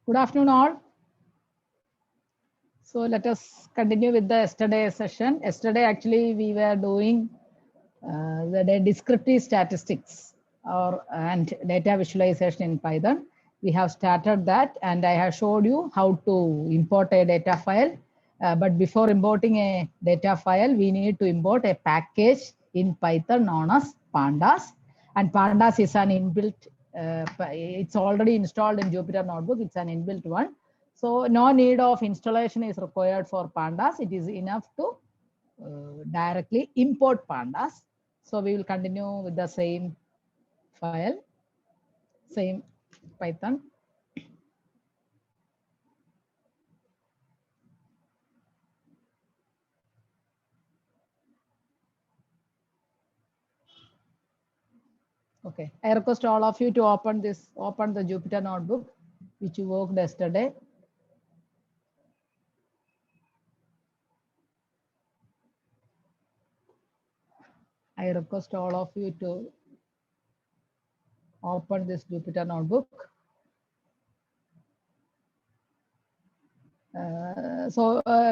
Good afternoon, all. So let us continue with the yesterday session. Yesterday, actually, we were doing the descriptive statistics and data visualization in Python. We have started that, and I have showed you how to import a data file. But before importing a data file, we need to import a package in Python known as Pandas. And Pandas is an inbuilt, it's already installed in Jupyter Notebook. It's an inbuilt one. So no need of installation is required for Pandas. It is enough to directly import Pandas. So we will continue with the same file, same Python. Okay, I request all of you to open the Jupyter Notebook, which you worked yesterday. I request all of you to open this Jupyter Notebook.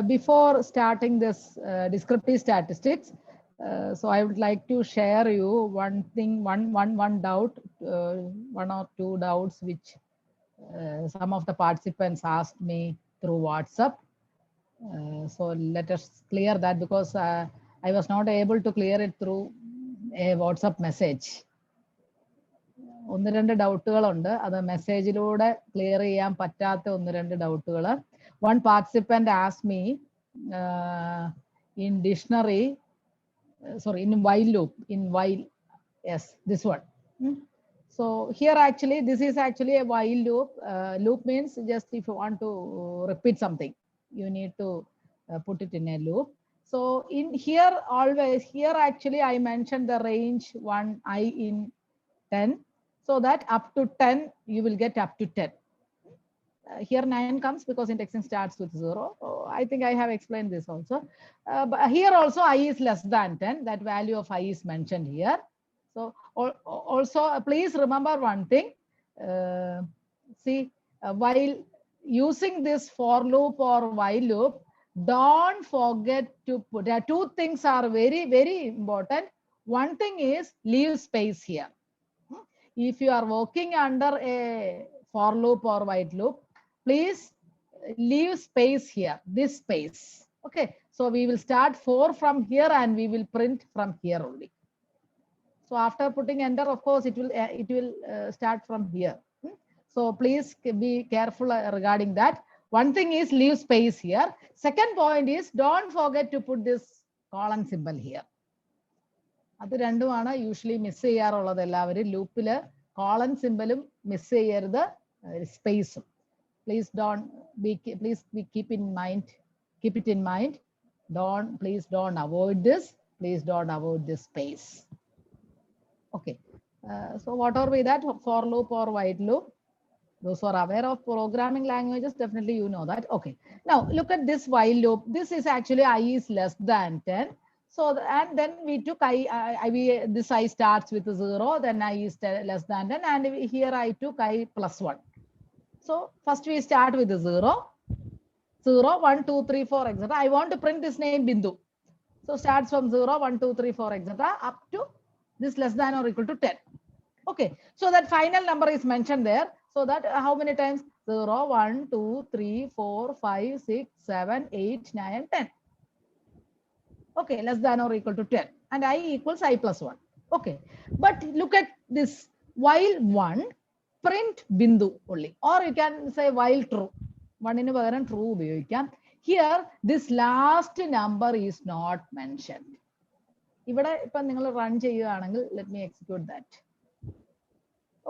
Before starting this descriptive statistics, so I would like to share you one thing, one doubt, one or two doubts which some of the participants asked me through WhatsApp. So let us clear that, because I was not able to clear it through a WhatsApp message. ഒന്ന് രണ്ട് ഡൗട്ടുകളുണ്ട്, അത് മെസ്സേജിലൂടെ clear ചെയ്യാൻ പറ്റാത്ത ഒന്ന് രണ്ട് ഡൗട്ടുകൾ. One participant asked me in dictionary, in while loop, yes, this one. So here actually, this is actually a while loop. Loop means just if you want to repeat something, you need to put it in a loop. So in here, always here actually I mentioned the range 1 I in 10, so that up to 10 you will get up to 10. Here 9 comes because indexing starts with 0. I think I have explained this also. But here also I is less than 10. That value of I is mentioned here. So also please remember one thing. While using this for loop or while loop, don't forget to put, two things are very, very important. One thing is leave space here. If you are working under a for loop or while loop, please leave space here, this space. Okay, so we will start 4 from here and we will print from here only. So after putting enter, of course it will start from here. So please be careful regarding that. One thing is leave space here. Second point is don't forget to put this colon symbol here. അത് രണ്ടുമാണ് usually miss ചെയ്യാറുള്ളത് എല്ലാവരും. ലൂപ്പില് colon സിമ്പലും miss ചെയ്യരുത്, സ്പേസും. Please keep it in mind. Please don't avoid this. Please don't avoid this space. Okay. So what are we that for loop or while loop? Those who are aware of programming languages, definitely you know that. Okay. Now look at this while loop. This is actually I is less than 10. So, and then we took this I starts with 0, then I is less than 10, and here I took I plus 1. So first we start with 0, 1, 2, 3, 4, etc. I want to print this name Bindu. So starts from 0, 1, 2, 3, 4, etc. up to this less than or equal to 10. Okay, so that final number is mentioned there. So that how many times? 0, 1, 2, 3, 4, 5, 6, 7, 8, 9, 10. Okay, less than or equal to 10, and I equals I plus 1. Okay, but look at this while 1, print Bindu only, or you can say while true. 1 inu pagaram true ഉപയോഗിക്കാം. Here this last number is not mentioned. ഇവിടെ ഇപ്പം നിങ്ങൾ run ചെയ്യുകയാണെങ്കിൽ, let me execute that.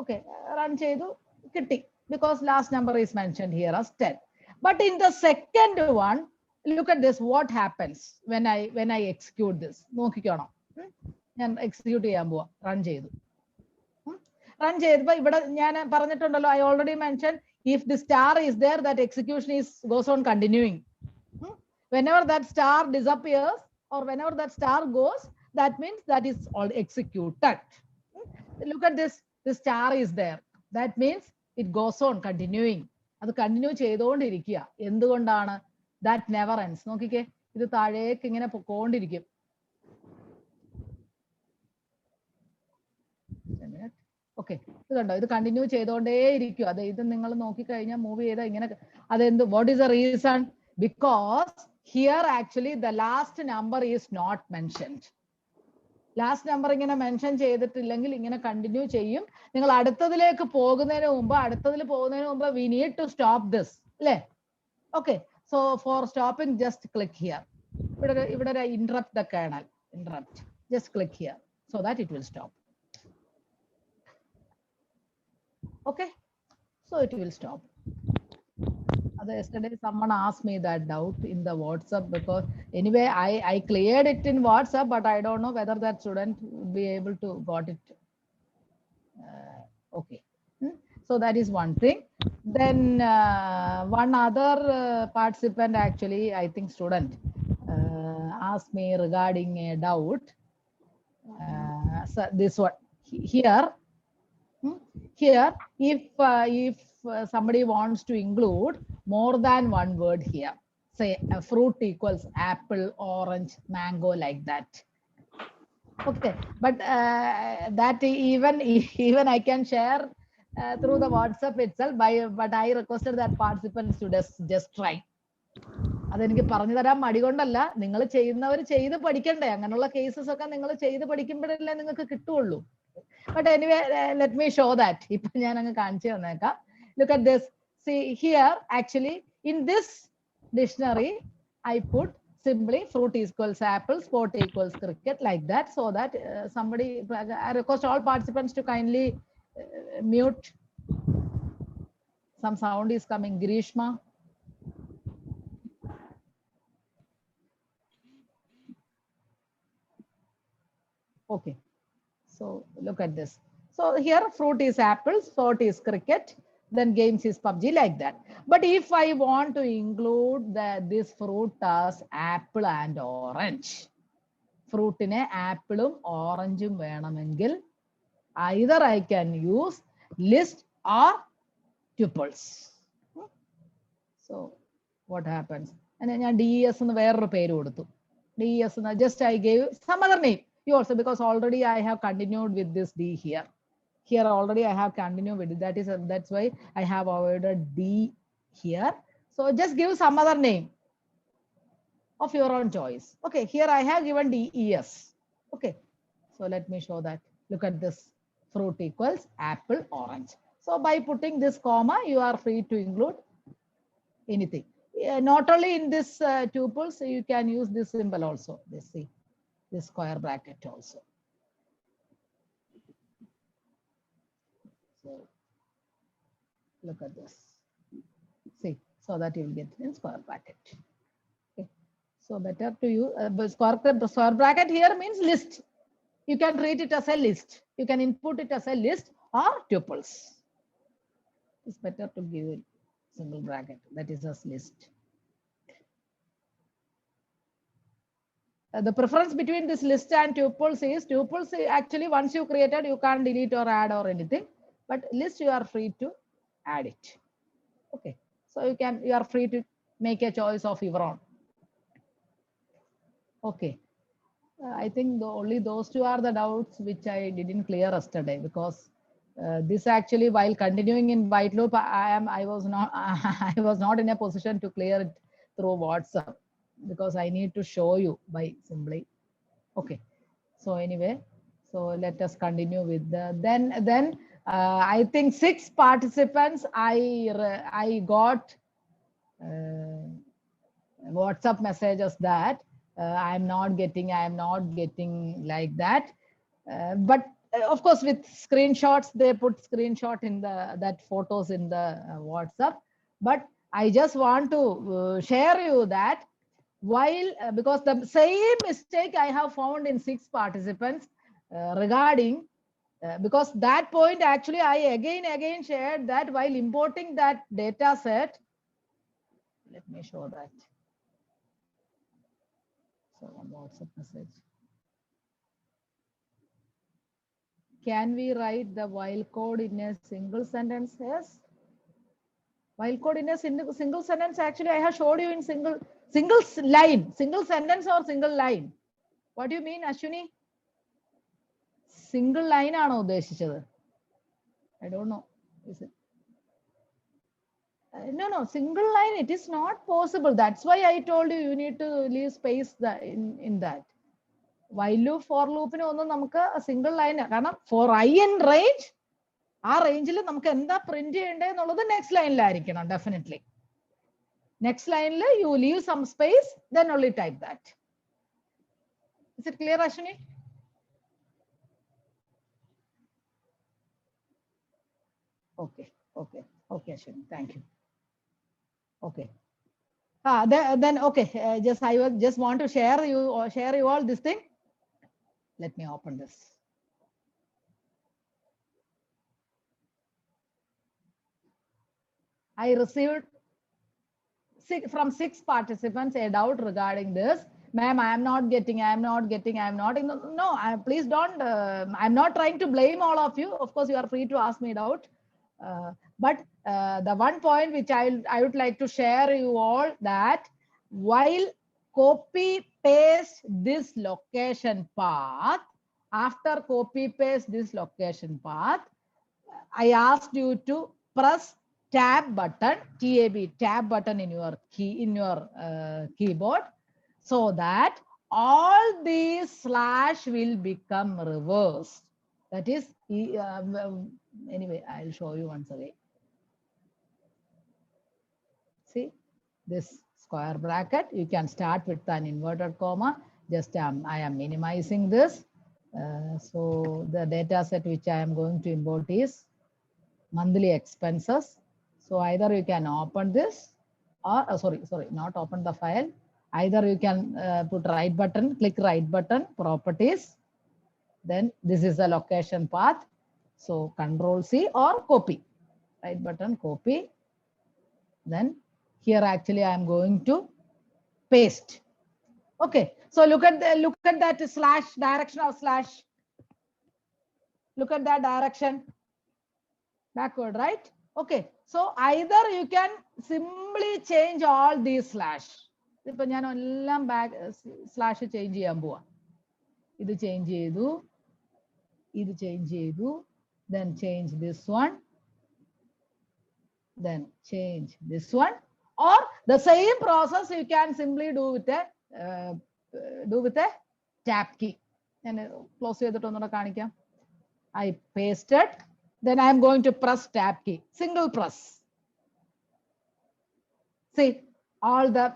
Okay, run ചെയ്തു, കിട്ടി, because last number is mentioned here as 10. But in the second one, look at this, what happens when I execute this. നോക്കിക്കോണം, ഞാൻ execute ചെയ്യാൻ പോവാ. റൺ ചെയ്തു. റൺ ചെയ്തപ്പോൾ ഇവിടെ ഞാൻ പറഞ്ഞിട്ടുണ്ടല്ലോ, I already mentioned if the star is there, that execution goes on continuing. Whenever that star disappears or whenever that star goes, that means that is all executed. Look at this, the star is there. That means it goes on continuing. അത് continue ചെയ്തുകൊണ്ടിരിക്കുക. എന്തുകൊണ്ടാണ്? That never ends. നോക്കിക്കേ, ഇത് താഴേക്ക് ഇങ്ങനെ പൊക്കോണ്ടിരിക്കും. Okay, ഇത് കണ്ടോ, ഇത് കണ്ടിന്യൂ ചെയ്തുകൊണ്ടേ ഇരിക്കും. അത് ഇത് നിങ്ങൾ നോക്കിക്കഴിഞ്ഞാൽ മൂവ് ചെയ്താൽ ഇങ്ങനെ അതെന്ത്, what is the reason? Because here actually the last number is not mentioned. Last number ഇങ്ങനെ മെൻഷൻ ചെയ്തിട്ടില്ലെങ്കിൽ ഇങ്ങനെ കണ്ടിന്യൂ ചെയ്യും. നിങ്ങൾ അടുത്തതിലേക്ക് പോകുന്നതിന് മുമ്പ് we need to stop this, അല്ലേ? Okay, so for stopping just click here. ഇവിടെ ഒരു interrupt the kernel, interrupt, just click here so that it will stop. Okay, so it will stop. Yesterday someone asked me that doubt in the WhatsApp, because anyway I cleared it in WhatsApp, but I don't know whether that student will be able to got it. Okay, so that is one thing. Then one other participant, actually I think student, asked me regarding a doubt. So this one here. Here, if somebody wants to include more than one word here, say a fruit equals apple, orange, mango, like that. Okay, but that even I can share through the WhatsApp itself. But I requested that participants to just try. അതെനിക്ക് പറഞ്ഞു തരാൻ മടി കൊണ്ടല്ല, നിങ്ങൾ ചെയ്യുന്നവർ ചെയ്ത് പഠിക്കണ്ടേ? അങ്ങനെയുള്ള കേസസ് ഒക്കെ നിങ്ങൾ ചെയ്ത് പഠിക്കുമ്പോഴല്ലേ നിങ്ങൾക്ക് കിട്ടുള്ളൂ. But anyway, let me show that. ഇപ്പൊ ഞാൻ അങ്ങ് കാണിച്ചു തന്നേക്കാം. Look at this. See here, actually in this dictionary I put simply fruit equals apple, sport equals cricket, like that, so that somebody, I request all participants to kindly mute. Some sound is coming. Grishma. Okay, so look at this. So here fruit is apple, sport is cricket, then games is PUBG, like that. But if I want to include this fruit as apple and orange, fruit in apple orange വേണമെങ്കിൽ either I can use list or tuples. So what happens? And ഞാൻ DES എന്ന് വേറൊരു പേര് കൊടുത്തു. DES എന്ന് just I gave some other name. You also, because already I have continued with this D here. Here already I have continued with it. That's why I have avoided D here. So just give some other name of your own choice. Okay, here I have given DES. Okay, so let me show that. Look at this. Fruit equals apple, orange. So by putting this comma, you are free to include anything. Not only in this tuples, you can use this symbol also. See, this square bracket also. So look at this. See, so that you will get in square bracket. Okay. So better to use square bracket here means list. You can treat it as a list. You can input it as a list or tuples. It's better to give it single bracket, that is as list. The preference between this list and tuples is, tuples actually once you created, you can't delete or add or anything, but list you are free to add it. Okay, so you are free to make a choice of your own. Okay, I think only those two are the doubts which I didn't clear yesterday, because this actually, while continuing in byte loop, I was not in a position to clear it through WhatsApp, because I need to show you by simply. Okay, so anyway, so let us continue with the then I think 6 participants I got WhatsApp messages that I am not getting like that, but of course with screenshots, they put screenshot in that photos in the WhatsApp. But I just want to share you that while because the same mistake I have found in 6 participants regarding because that point actually I again shared that while importing that data set. Let me show that. So one WhatsApp message. Can we write the while code in a single sentence? Yes. While code in a single sentence, actually, I have showed you in single line, single sentence or single line. What do you mean, Ashwini? Single line ആണോ ഉദ്ദേശിച്ചത്? I don't know. Is it? No, single line, it is not possible. That's why I told you, you need to leave space in that. While loop, for loop, a single line. For I in range, our range is print the next line. Definitely. Next line, you leave some space, then only type that. Is it clear, Ashwini? Okay, Ashwini. Thank you. Okay. Then okay. I just want to share you all this thing. Let me open this. I received from 6 participants a doubt regarding this. Ma'am, I am not getting. No, please don't. I'm not trying to blame all of you. Of course, you are free to ask me doubt. But the one point which I would like to share you all, that while copy paste this location path, after copy paste this location path, I asked you to press tab button, tab button in your keyboard, so that all these slash will become reversed. That is, anyway, I'll show you once again. See this square bracket, you can start with an inverted comma. Just I am minimizing this. So the data set which I am going to import is monthly expenses. So either you can open this, or sorry, not open the file. Either you can put right button, click right button, properties. Then this is the location path. So Control C or copy. Right button, copy. Then here actually I am going to paste. Okay. So look at that slash, direction of slash. Look at that direction. Backward, right? Okay. So either you can simply change all these slash. ഇപ്പൊ ഞാൻ എല്ലാം slash change ചെയ്യാൻ പോവാ. ഇത് change ചെയ്തു, ഇത് change ചെയ്തു, then change this one, then change this one, or the same process you can simply do with a tab key. And close ചെയ്തിട്ട് ഒന്നുകൂടെ കാണിക്കാം. I pasted, then I am going to press tab key, single press. See, all the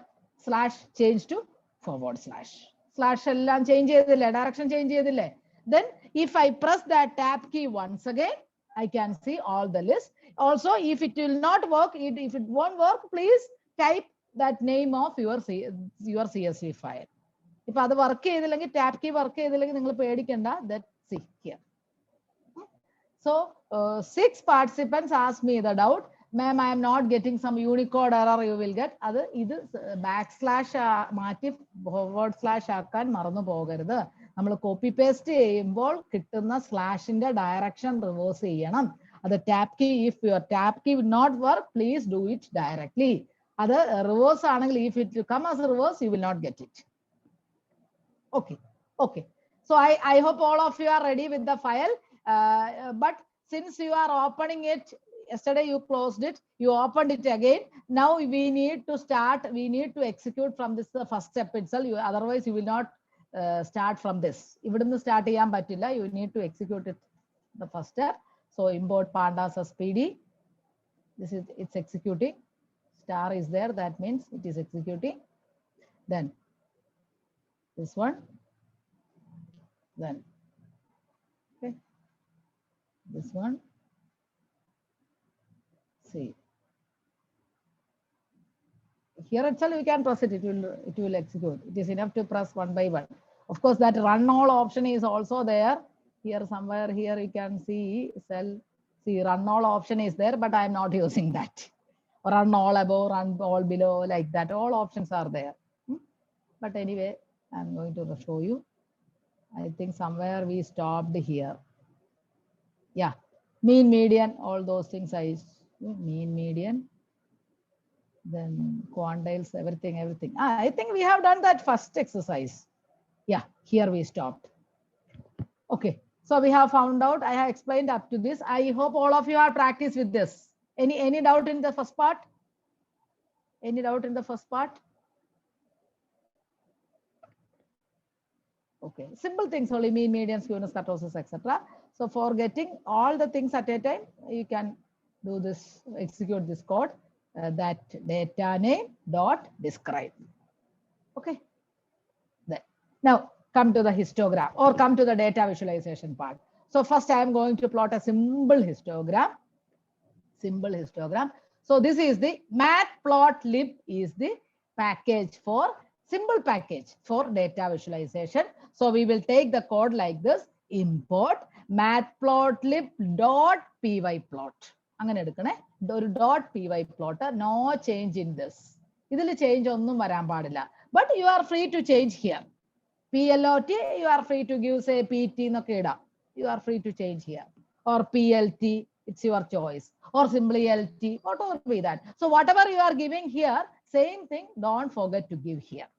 slash change to forward slash. Slash എല്ലാം change ചെയ്തില്ലേ, direction change ചെയ്തില്ലേ. Then if I press that tab key once again, I can see all the list. Also, if it will not work, if it won't work, please type that name of your CSV file. If അത് work ചെയ്തില്ലെങ്കിൽ, tab key work ചെയ്തില്ലെങ്കിൽ നിങ്ങൾ പേടിക്കണ്ട. That see here. So 6 participants asked me the doubt, ma'am, I am not getting some Unicode error you will get. അത് ഇത് backslash മാറ്റി forward slash ആക്കാൻ മറന്നു പോകരുത്. നമ്മൾ കോപ്പി പേസ്റ്റ് ചെയ്യുമ്പോൾ കിട്ടുന്ന സ്ലാഷിന്റെ ഡയറക്ഷൻ റിവേഴ്സ് ചെയ്യണം. അത് tap key, if your tap key will not work, please do it directly. അത് റിവേഴ്സ് ആണെങ്കിൽ, if it come as reverse, you will not get it. Okay. So I hope all of you are ready with the file. But since you are opening it, yesterday you closed it, you opened it again. Now we need to start. We need to execute from this first step itself. Otherwise, you will not start from this. Ividunnu start cheyan pattilla. You need to execute it, the first step. So import pandas SPD. This is, it's executing. Star is there. That means it is executing. Then this one. Then okay, this one. See, here itself you can press it. It will execute. It is enough to press one by one. Of course, that run all option is also there. Here somewhere here you can see cell. See, run all option is there, but I am not using that. Run all above, run all below, like that. All options are there. But anyway, I am going to show you. I think somewhere we stopped here. Yeah, mean, median, all those things. Mean, median. then quantiles, everything. I think we have done that first exercise. Yeah, here we stopped. Okay, so we have found out, I have explained up to this. I hope all of you are practiced with this. Any doubt in the first part? Any doubt in the first part? Okay, simple things only, mean, median, skewness, kurtosis, etc. So for getting all the things at a time, you can do this, execute this code, that data name dot describe. Okay. Then now come to the histogram or come to the data visualization part. So first I am going to plot a simple histogram. So this is the matplotlib is the package for simple package for data visualization. So we will take the code like this, import matplotlib.pyplot. അങ്ങനെ എടുക്കണേ, ഒരു .pyplot, no change in this. ഇതിൽ change ഒന്നും വരാൻ പാടില്ല. But you are free to change here. PLOT, you are free to give say PT എന്നൊക്കെ ഇടാം. You are free to change here. Or PLT, it's your choice. Or simply LT, whatever be that. So whatever you are giving here, same thing, don't forget to give here.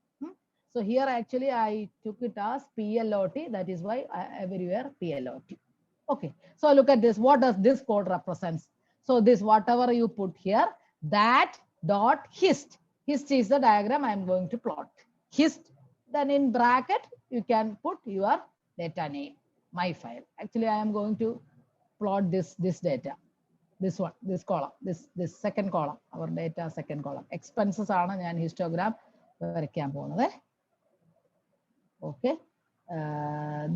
So here actually I took it as PLOT, that is why everywhere PLOT. Okay, so look at this. What does this code represents? So this whatever you put here, that dot hist. Hist is the diagram I am going to plot. Hist, then in bracket you can put your data name, my file. Actually I am going to plot this data, this one, this column, this second column, our data second column. Expenses ആണ് ഞാൻ histogram വരയ്ക്കാൻ പോകുന്നത്. Okay.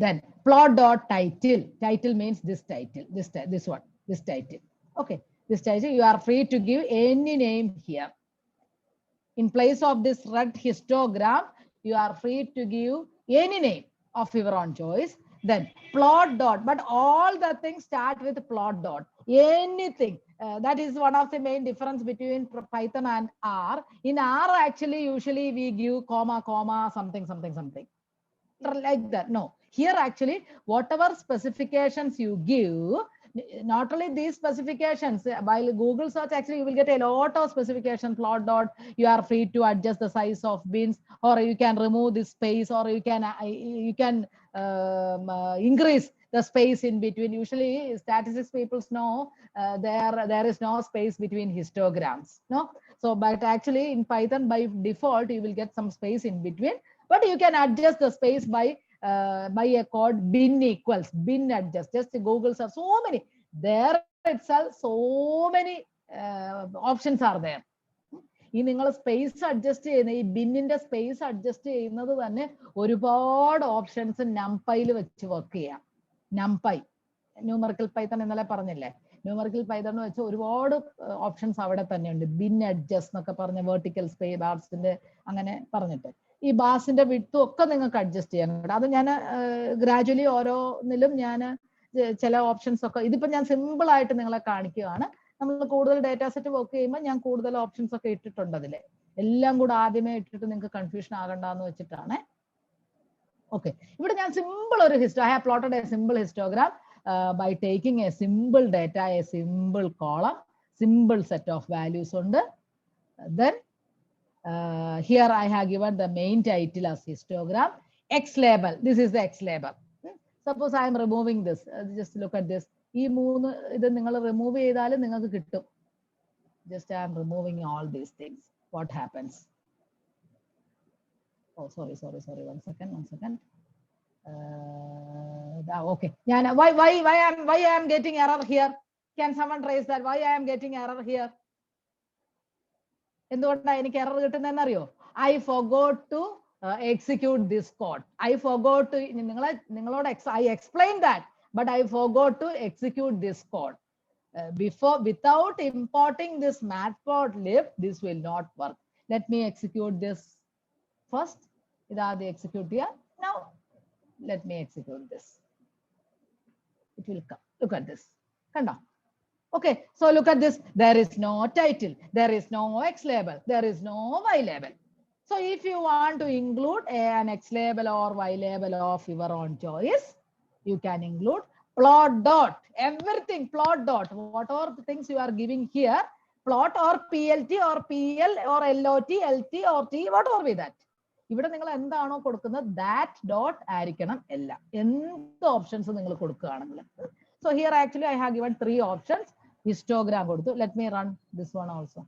Then plot dot title. Title means this title, this one, this title. Okay, this title you are free to give any name here. In place of this red histogram, you are free to give any name of your own choice. Then plot dot, but all the things start with plot dot. Anything. That is one of the main difference between Python and R. In R, actually, usually we give comma, something. Like that. No, here actually, whatever specifications you give, not only these specifications, while Google search, actually you will get a lot of specifications. Plot dot, you are free to adjust the size of bins, or you can remove this space, or you can increase the space in between. Usually statistics people know there is no space between histograms, no. So but actually in Python by default you will get some space in between, but you can adjust the space by a code bin equals, bin adjust. Just Google search, so many there itself, so many options are there. ഈ നിങ്ങൾ space adjust ചെയ്യുന്ന ഈ ബിന്നിന്റെ space adjust ചെയ്യുന്നത് തന്നെ ഒരുപാട് options നംപൈയിൽ വെച്ച് work ചെയ്യാം. NumPy, numerical Python ഇന്നലെ പറഞ്ഞില്ലേ, ന്യൂമറിക്കൽ പൈത്തൺ വെച്ച് ഒരുപാട് ഓപ്ഷൻസ് അവിടെ തന്നെയുണ്ട്. ബിൻ അഡ്ജസ്റ്റ് എന്നൊക്കെ പറഞ്ഞ വെർട്ടിക്കൽ സ്പേസ് ബാർസിന്റെ അങ്ങനെ പറഞ്ഞിട്ട് ഈ ബാസിന്റെ വിഡ്ത്തും ഒക്കെ നിങ്ങൾക്ക് അഡ്ജസ്റ്റ് ചെയ്യാൻ പറ്റും. അത് ഞാൻ ഗ്രാജുവലി ഓരോന്നിലും ഞാൻ ചില ഓപ്ഷൻസ് ഒക്കെ, ഇതിപ്പോ ഞാൻ സിമ്പിൾ ആയിട്ട് നിങ്ങളെ കാണിക്കുകയാണ്. നമ്മൾ കൂടുതൽ ഡേറ്റാ സെറ്റ് വർക്ക് ചെയ്യുമ്പോൾ ഞാൻ കൂടുതൽ ഓപ്ഷൻസ് ഒക്കെ ഇട്ടിട്ടുണ്ട്. അതില് എല്ലാം കൂടെ ആദ്യമേ ഇട്ടിട്ട് നിങ്ങൾക്ക് കൺഫ്യൂഷൻ ആകണ്ടെന്ന് വെച്ചിട്ടാണ്. ഓക്കെ, ഇവിടെ ഞാൻ സിമ്പിൾ ഒരു I have plotted A simple histogram by taking a simple data, a simple column, simple set of values ഉണ്ട്. Then here I have given the main title as histogram. X label, this is the X label. Suppose I am removing this, just look at this. ഈ മൂന്ന് ഇത് നിങ്ങൾ remove ചെയ്താലും നിങ്ങൾക്ക് കിട്ടും. Just I am removing all these things. What happens? Oh, sorry. One second. Okay. Why I am getting error here? Can someone raise that? Why I am getting error here? എന്തുകൊണ്ടാണ് എനിക്ക് error കിട്ടുന്നതെന്ന് അറിയോ? I forgot to execute this code. I forgot to നിങ്ങളോട് I explained that, but I forgot to execute this code. Without importing this matplotlib, this will not work. Let me execute this first. ഇതാ the execute here. Now let me execute this. It will come. Look at this. Kanda. Okay, so look at this. There is no title. There is no X label. There is no Y label. So if you want to include an X label or Y label of your own choice, you can include plot dot. Everything plot dot. Whatever the things you are giving here, plot or PLT or PL or LOT, LT or T, whatever be that. ഇവിടെ നിങ്ങൾ എന്താണോ കൊടുക്കുന്നത് that dot ആയിരിക്കണം എല്ലാം. എന്ത് options നിങ്ങൾ കൊടുക്കുകയാണെങ്കിൽ. So here actually I have given 3 options. Histogram കൊടുത്തു. Let me run this one also.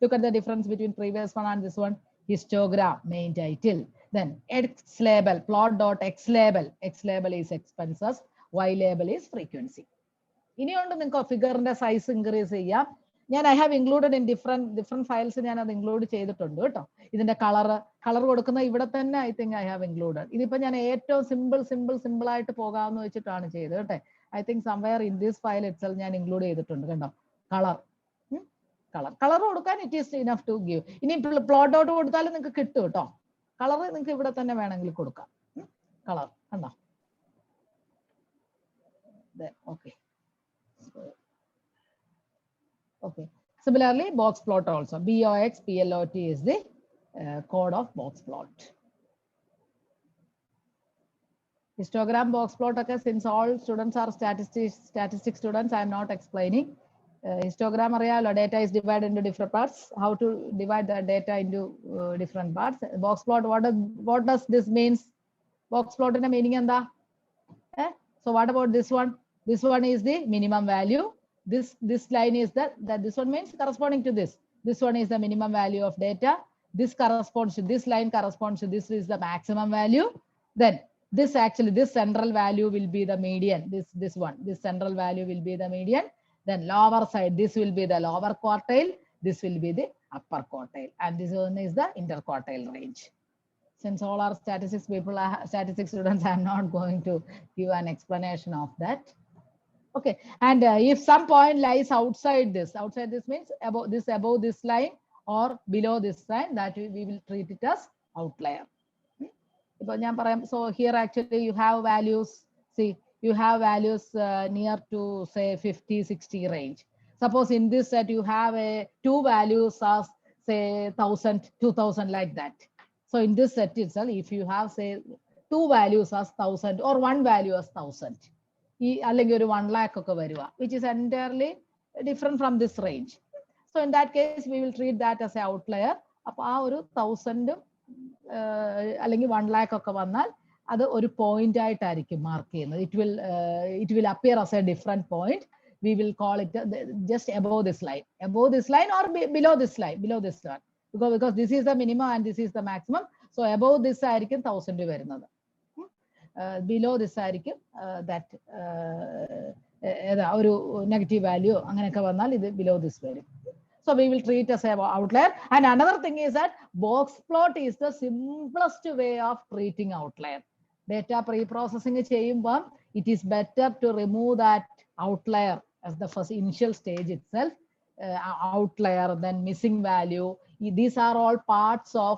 Look at the difference between previous one and this one. Histogram, main title. Then X label, plot dot X label. X label is expenses. Y label is frequency. ഇനിയുണ്ട് നിങ്ങൾക്ക് ഫിഗറിന്റെ size increase ചെയ്യാം. I have included in different files. ഞാൻ അത് include ചെയ്തിട്ടുണ്ട് കേട്ടോ. ഇതിന്റെ colour കൊടുക്കുന്ന ഇവിടെ തന്നെ I think I have included. ഇതിപ്പോ ഞാൻ ഏറ്റവും സിമ്പിൾ ആയിട്ട് പോകാമെന്ന് വെച്ചിട്ടാണ് ചെയ്തത് കേട്ടോ. I think somewhere in this file itself ഞാൻ ഇൻക്ലൂഡ് ചെയ്തിട്ടുണ്ട് കണ്ടോ. കളർ കൊടുക്കാൻ it is enough to give. ഇനി പ്ലോട്ട് ഔട്ട് കൊടുത്താലും നിങ്ങൾക്ക് കിട്ടും കേട്ടോ. കളർ നിങ്ങൾക്ക് ഇവിടെ തന്നെ വേണമെങ്കിൽ കൊടുക്കാം. കളർ കണ്ടോ. Okay. Okay. Similarly, box plot also. BOX PLOT is the code of box plot. Histogram box plot, okay, since all students are statistics students, I am not explaining. Histogram അറിയാലോ, data is divided into different parts. How to divide the data into different parts. Box plot, what does this means? Box plot ന്റെ meaning എന്താ? So what about this one? This one is the minimum value. This line is that this one means corresponding to this. This one is the minimum value of data. This corresponds to this line, corresponds to this is the maximum value. Then this central value will be the median. This central value will be the median. Then lower side, this will be the lower quartile. This will be the upper quartile. And this one is the interquartile range. Since all are statistics people, statistics students, I am not going to give an explanation of that. Okay, and if some point lies outside this means above this line or below this line, that we will treat it as outlier. So here actually you have values, see, you have values near to say 50-60 range. Suppose in this set you have two values as say 1000, 2000 like that. So in this set itself, if you have say two values as 1000 or one value as 1000, അല്ലെങ്കിൽ ഒരു 1 lakh ഒക്കെ വരുക, which is entirely different from this range. So in that case we will treat that as a outlier. അപ്പോൾ ആ ഒരു 1000 അല്ലെങ്കിൽ 1 lakh ഒക്കെ വന്നാൽ അത് ഒരു പോയിന്റ് ആയിട്ടായിരിക്കും മാർക്ക് ചെയ്യുന്നത്. It will appear as a different point. We will call it just above this line or below this line, because this is the minimum and this is the maximum. So above this ആയിരിക്കും 1000 വരുന്നത്. Below this ആയിരിക്കും that ഒരു negative value അങ്ങനെയൊക്കെ വന്നാൽ ഇത് below this വരും. So we will treat as an outlier. And another thing is that box plot is the simplest way of treating outlier. Data pre-processing ചെയ്യുമ്പോൾ it is better to remove that outlier as the first initial stage itself. Outlier, then missing value. These are all parts of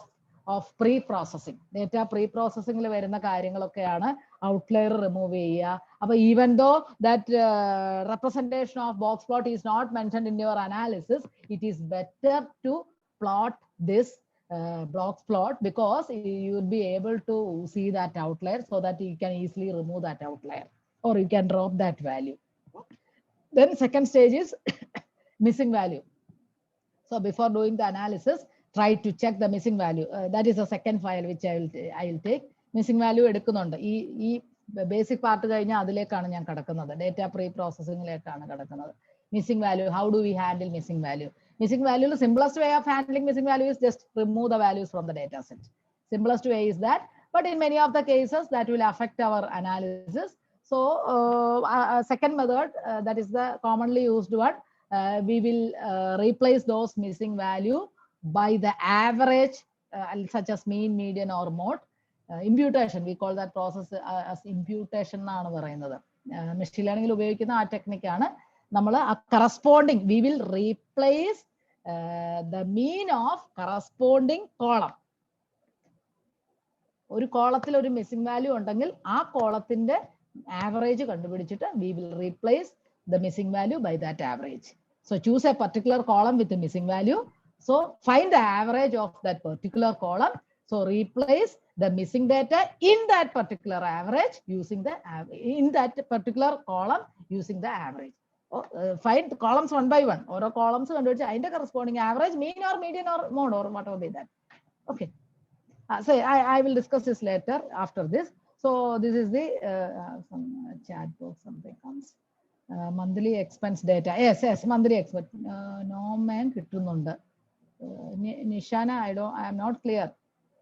pre-processing. Data pre-processing വരുന്ന കാര്യങ്ങളൊക്കെയാണ് outlier remove ചെയ്യുക. അപ്പോൾ even though that representation of box plot is not mentioned in your analysis, it is better to plot this box plot because you will be able to see that outlier so that you can easily remove that outlier or you can drop that value. Then second stage is missing value. So before doing the analysis, try to check the missing value. That is the second file which I will take. Missing value എടുക്കുന്നുണ്ട്. ഈ basic part കഴിഞ്ഞാൽ അതിലേക്കാണ് ഞാൻ കടക്കുന്നത്. Data pre പ്രോസസ്സിംഗിലേക്കാണ് കടക്കുന്നത്. Missing value, how do we handle missing value? Missing value, the simplest way of handling missing value is just remove the values from the data set. Simplest way is that, but in many of the cases that will affect our analysis. So second method, that is the commonly used one, we will replace those missing value by the average, such as mean, median or mode. Imputation, we call that process as imputation എന്നാണ് പറയുന്നത്. Machine ലേണിംഗിൽ ഉപയോഗിക്കുന്ന ആ ടെക്നിക്കാണ്. നമ്മൾ corresponding, we will replace the mean of corresponding column. ഒരു കോളത്തിൽ ഒരു missing value ഉണ്ടെങ്കിൽ ആ കോളത്തിന്റെ ആവറേജ് കണ്ടുപിടിച്ചിട്ട് we will replace the missing value by that average. So choose a particular column with a missing value. So find the average of that particular column. So replace the missing data in that particular average using the in that particular column using the average. find columns one by one, or columns and corresponding average, mean or median or mode or whatever be that. Okay. So I will discuss this later after this. So this is the some chat box, something comes. Monthly expense data. Yes, monthly expense. No man kittununda. Nishana, I am not clear.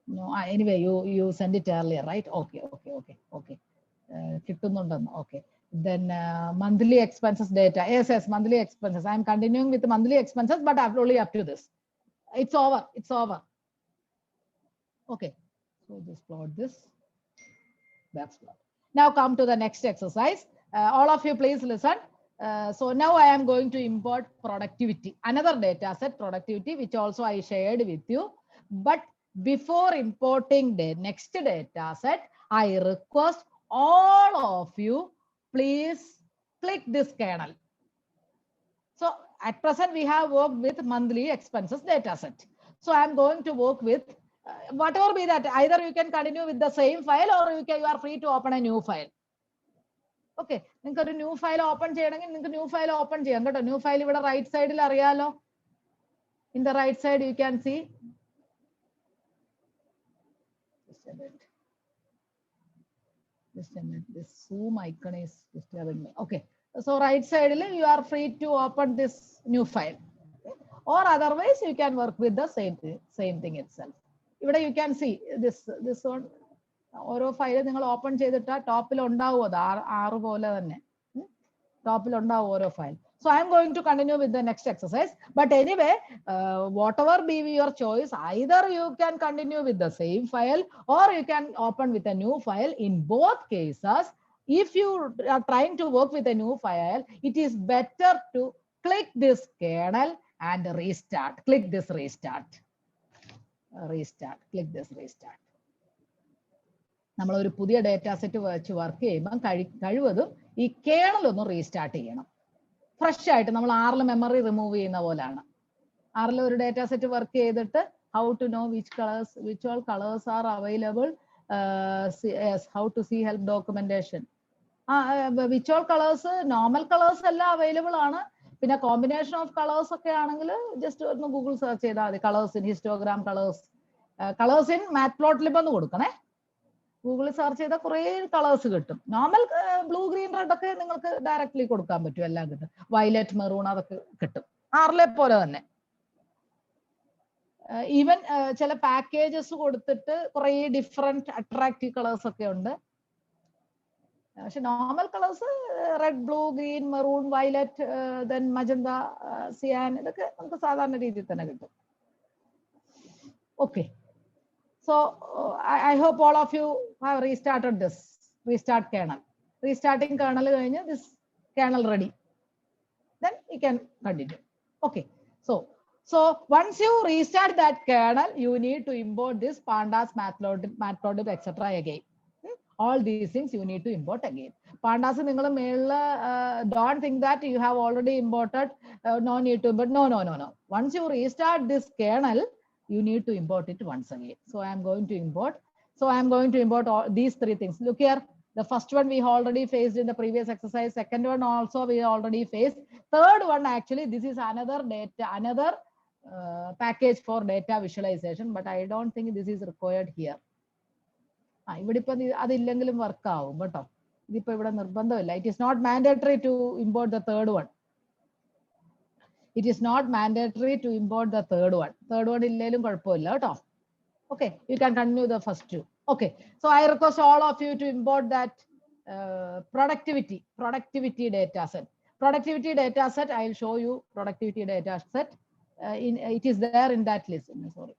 No, anyway, you send it earlier, right? Okay. Okay. Then monthly expenses data. Yes, monthly expenses. I am continuing with the monthly expenses, but only up to this. It's over. Okay. So just plot this. That's plot. Now come to the next exercise. All of you please listen. So now I am going to import productivity, another data set, productivity, which also I shared with you. But before importing the next data set, I request all of you, please click this kernel. So at present, we have worked with monthly expenses data set. So I'm going to work with whatever be that. Either you can continue with the same file, or you are free to open a new file. Okay, you can new file open new file open new file ഇവിടെ right side അറിയാലോ. In the right side you can see. Just a minute. This zoom icon is disturbing me. Okay, so right side you are free to open this new file, or otherwise you can work with the same thing itself. Here you can see this one. ഓരോ file നിങ്ങൾ open ചെയ്തിട്ട് ടോപ്പിൽ ഉണ്ടാവും അത് ആറ് പോലെ തന്നെ ടോപ്പിൽ ഉണ്ടാവും ഓരോ file. So I am going to continue with the next exercise. But anyway, whatever be your choice, either you can continue with the same file or you can open with a new file. In both cases, if you are trying to work with a new file, it is better to click this kernel and restart. Click this restart. Click this restart. നമ്മൾ ഒരു പുതിയ data set വെച്ച് work ചെയ്യുമ്പോൾ കഴിവതും ഈ colonel ഒന്ന് restart ചെയ്യണം. Fresh ആയിട്ട് നമ്മൾ ആറിൽ മെമ്മറി റിമൂവ് ചെയ്യുന്ന പോലെയാണ്. ആറിൽ ഒരു ഡേറ്റാ സെറ്റ് വർക്ക് ചെയ്തിട്ട് how to know which all colours are available, how to see help documentation. Which all colours normal colours എല്ലാം അവൈലബിൾ ആണ്. പിന്നെ കോമ്പിനേഷൻ ഓഫ് കളേഴ്സ് ഒക്കെ ആണെങ്കിൽ ജസ്റ്റ് ഒന്ന് ഗൂഗിൾ സെർച്ച് ചെയ്താൽ മതി. Colours in histogram, colours in matplotlib ഒന്ന് കൊടുക്കണേ. ഗൂഗിളിൽ സെർച്ച് ചെയ്താൽ കുറേ കളേഴ്സ് കിട്ടും. നോർമൽ ബ്ലൂ, ഗ്രീൻ, റെഡ് ഒക്കെ നിങ്ങൾക്ക് ഡയറക്ട്ലി കൊടുക്കാൻ പറ്റും. എല്ലാം കിട്ടും. വയലറ്റ്, മെറൂൺ അതൊക്കെ കിട്ടും. ആറിലെ പോലെ തന്നെ. ഈവൻ ചില പാക്കേജസ് കൊടുത്തിട്ട് കുറേ ഡിഫറെന്റ് അട്രാക്റ്റീവ് കളേഴ്സ് ഒക്കെ ഉണ്ട്. പക്ഷെ normal colours red, blue, green, maroon, violet, then magenta, cyan, ഇതൊക്കെ നമുക്ക് സാധാരണ രീതിയിൽ തന്നെ കിട്ടും. Okay. So I hope all of you have restarted this restart kernel. Restarting kernel കഴിഞ്ഞ് this kernel ready. Then you can continue. Okay. So once you restart that kernel, you need to import this pandas, matplotlib, etc. again. All these things you need to import again. Pandas നിങ്ങൾ മേളിൽ don't think that you have already imported, no need to import. No. Once you restart this kernel, you need to import it once again. So I am going to import all these three things. Look here, the first one we already faced in the previous exercise. Second one also we already faced. Third one, actually this is another package for data visualization, but I don't think this is required here. ഇവിടെ ഇപ്പൊ അതില്ലെങ്കിലും work ആവും കേട്ടോ. ഇതിപ്പോ ഇവിടെ നിർബന്ധമില്ല. It is not mandatory to import the third one. It is not mandatory to import the third one. Third one ഇല്ലേലും കുഴപ്പമില്ല കേട്ടോ. Okay, you can continue the first two. Okay, so I request all of you to import that productivity data set. Productivity data set, I will show you productivity data set. It is there in that list. Sorry.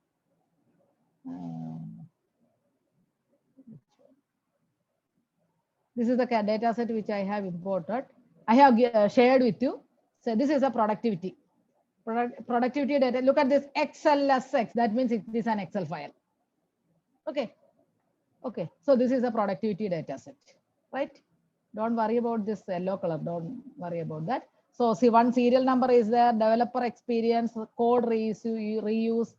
This is the data set which I have imported. I have shared with you. So this is a productivity data. Look at this XLSX. That means it is an Excel file. Okay. So this is a productivity data set, right? Don't worry about this yellow color. Don't worry about that. So see, one serial number is there. Developer experience, code reuse,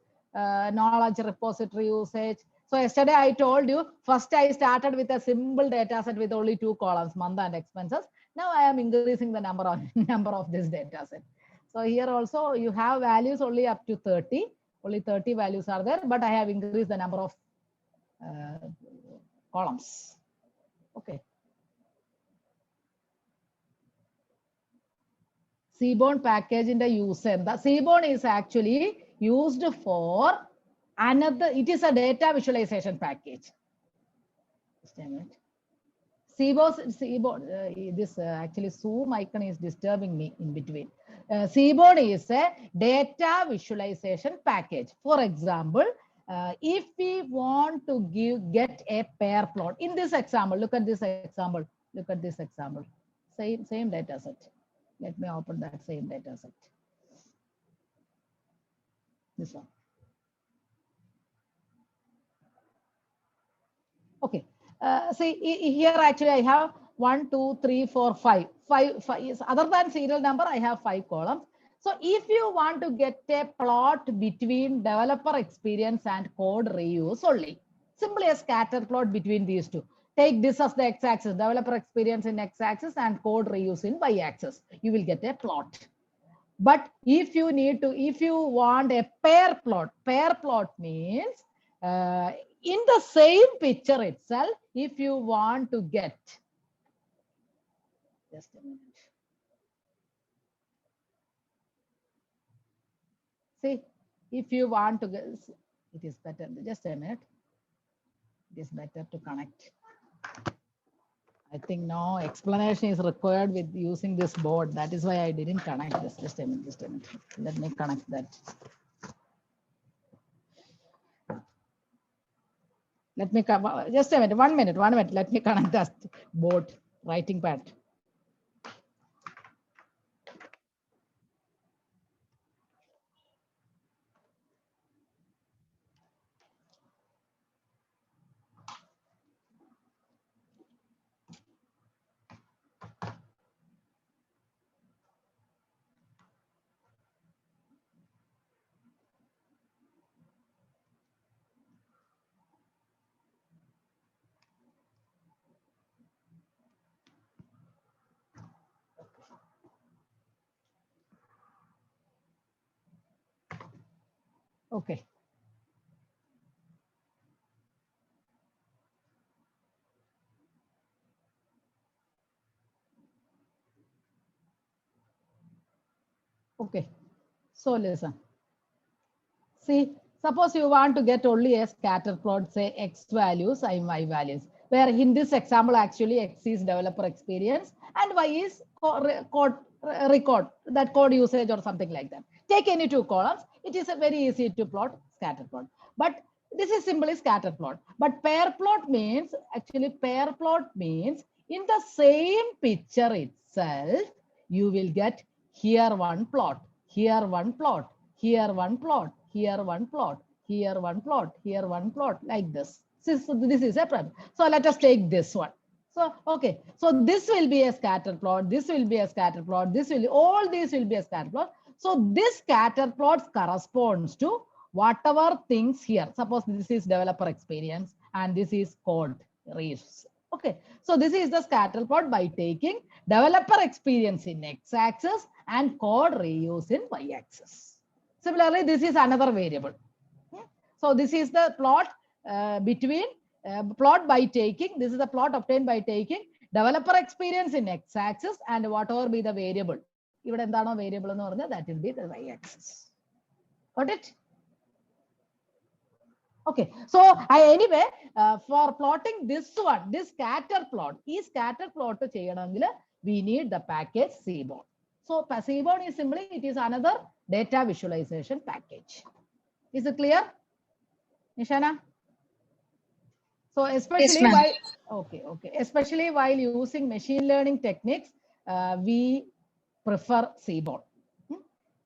knowledge repository usage. So yesterday I told you, first I started with a simple data set with only 2 columns, month and expenses. Now I am increasing the number of number of this data set. So here also you have values only up to 30. Only 30 values are there, but I have increased the number of columns. Okay. Seaborn package in the user. The Seaborn is actually used for another, it is a data visualization package. Just a minute. Seaborn, this actually Zoom icon is disturbing me in between. Seaborn is a data visualization package. For example, if we want to get a pair plot in this example, look at this example. Look at this example. Same data set. Let me open that same data set. This one. Okay. See here actually I have 1, 2, 3, 4, 5. Five is other than serial number. I have 5 columns. So if you want to get a plot between developer experience and code reuse only, simply a scatter plot between these two. Take this as the x-axis, developer experience in x-axis and code reuse in y-axis. You will get a plot. But if you want a pair plot means in the same picture itself, if you want to get, just a minute. See, if you want to get, it is better, just a minute. It is better to connect. I think no explanation is required with using this board. That is why I didn't connect this. Just a minute. Let me connect that. Let me cover, just a minute, 1 minute. Let me connect that board writing pad. Okay. Okay. So listen. See, suppose you want to get only a scatter plot, say x values and y values, where in this example, actually x is developer experience and y is that code usage or something like that. Take any 2 columns. It is a very easy to plot scatter plot. But this is simply scatter plot. But pair plot means, actually pair plot means in the same picture itself, you will get here one plot, here one plot, here one plot, here one plot, here one plot, here one plot, like this. So this is a problem. So let us take this one. So, okay. So this will be a scatter plot. This will be a scatter plot. All these will be a scatter plot. So this scatter plot corresponds to whatever things here. Suppose this is developer experience and this is code reuse. Okay. So this is the scatter plot by taking developer experience in x-axis and code reuse in y-axis. Similarly, this is another variable. So this is the plot between plot by taking, this is the plot obtained by taking developer experience in x-axis and whatever be the variable. Even endano variable ennu parnja, that will be the y-axis. Got it? Okay. So anyway, for plotting this one, this scatter plot, we need the package Seaborn. So Seaborn is simply, it is another data visualization package. Is it clear, Nishana? So especially especially while using machine learning techniques, we prefer Seaborn.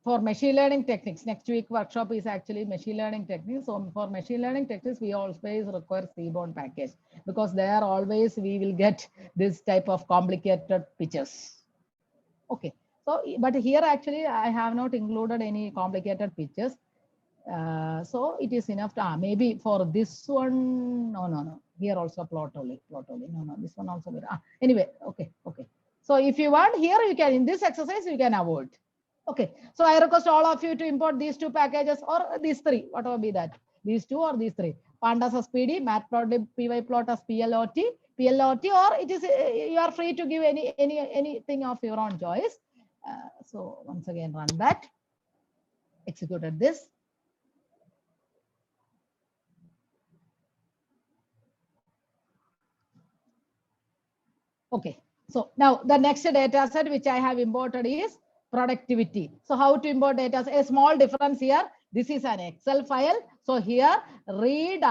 For machine learning techniques, next week workshop is actually machine learning techniques. So for machine learning techniques, we always require Seaborn package because there always we will get this type of complicated pictures. Okay. So, but here actually I have not included any complicated pictures. So it is enough to, maybe for this one, no. Here also plot only. No, this one also. Anyway, okay. So if you want here, you can, in this exercise, you can avoid. Okay. So I request all of you to import these 2 packages or these 3, whatever be that. These 2 or these 3. Pandas as PD, Matplotlib pyplot as PLOT, or it is, you are free to give anything of your own choice. So once again, run that. Executed this. Okay. So now the next data set which I have imported is productivity. So how to import data? A small difference here. This is an Excel file. So here read_Excel,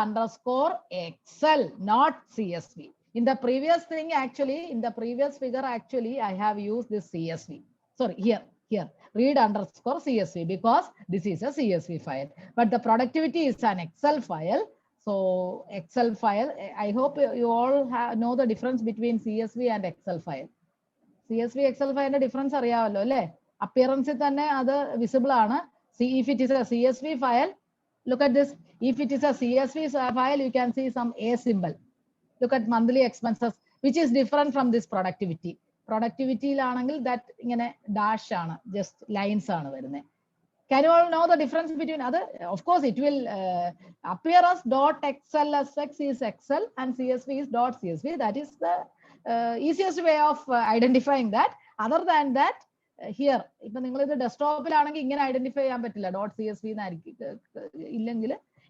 not CSV. In the previous thing, actually, in the previous figure, actually, I have used this CSV. Sorry, here read_CSV because this is a CSV file. But the productivity is an Excel file. So Excel file, I hope you all know the difference between CSV and Excel file. CSV, Excel file difference appearance visible. See, if it is a CSV file, look at this. If it is a CSV file, you can see some A symbol. Look at monthly expenses, which is different from this productivity. Productivity that dash just lines. Can you all know the difference between other? Of course, it will appear as .XLSX is Excel and CSV is .CSV. That is the easiest way of identifying that. Other than that, here, if you the desktop, you can identify .CSV.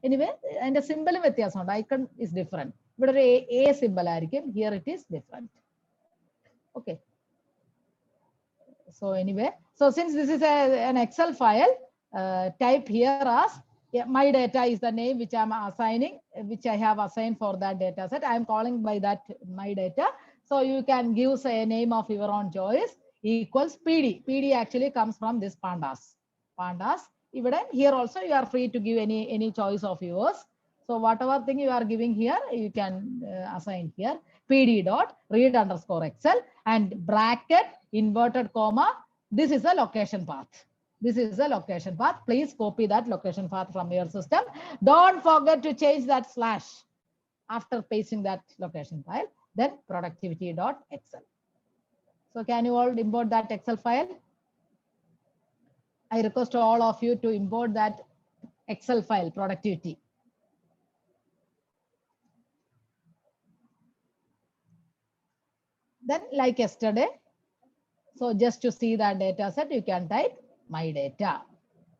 Anyway, and the symbol icon is different. But a symbol here it is different. Okay. So anyway, so since this is an Excel file, type here as my data is the name which I'm assigning, which I have assigned for that data set. I'm calling by that my data. So you can give say a name of your own choice equals PD. PD actually comes from this pandas. Here also you are free to give any choice of yours. So whatever thing you are giving here, you can assign here PD.read_Excel and bracket inverted comma. This is a location path. This is a location path. Please copy that location path from your system. Don't forget to change that slash after pasting that location file. Then productivity.excel. So can you all import that Excel file? I request all of you to import that Excel file, productivity. Then like yesterday, so just to see that data set, you can type my data.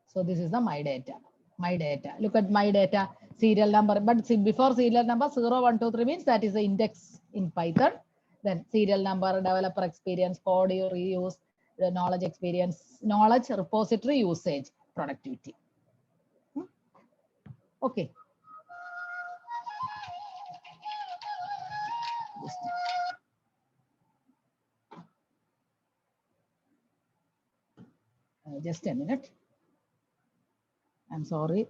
So this is the my data. My data. Look at my data serial number. But see, before serial number 0, 1, 2, 3 means that is the index in Python. Then serial number, developer experience, code you reuse, the knowledge experience, knowledge repository usage, productivity. Okay. Just a minute. I'm sorry.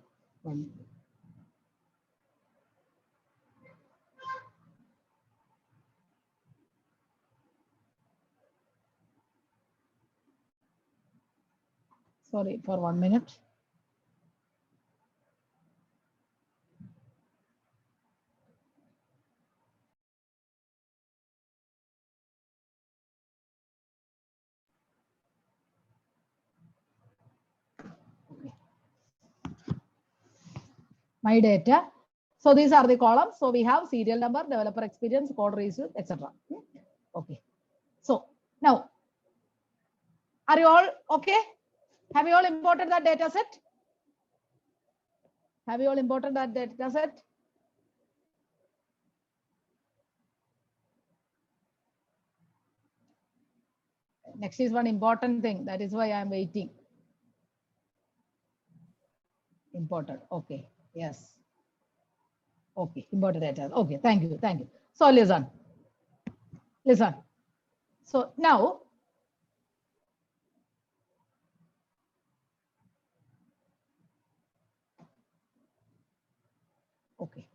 Sorry for 1 minute. My data. So these are the columns. So we have serial number, developer experience, code reuse, etc. Okay. So now, are you all okay? Have you all imported that data set? Have you all imported that data set? Next is one important thing. That is why I'm waiting. Imported. Okay. Yes. Okay. Imported data. Okay. Thank you. Thank you. So listen. Listen. So now, okay.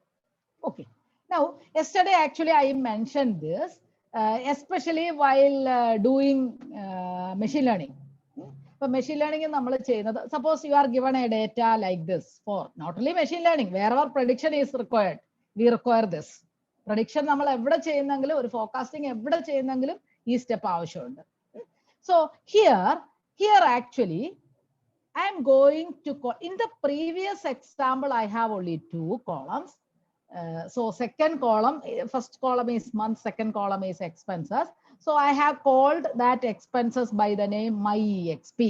Okay. Now, yesterday actually I mentioned this, especially while doing machine learning. For machine learning, suppose you are given a data like this for not only machine learning, wherever prediction is required, we require this. Prediction, forecasting, step ആവശ്യമുണ്ട്. So here actually I am going to call, in the previous example I have only 2 columns. So second column, first column is month, second column is expenses. So I have called that expenses by the name myexp.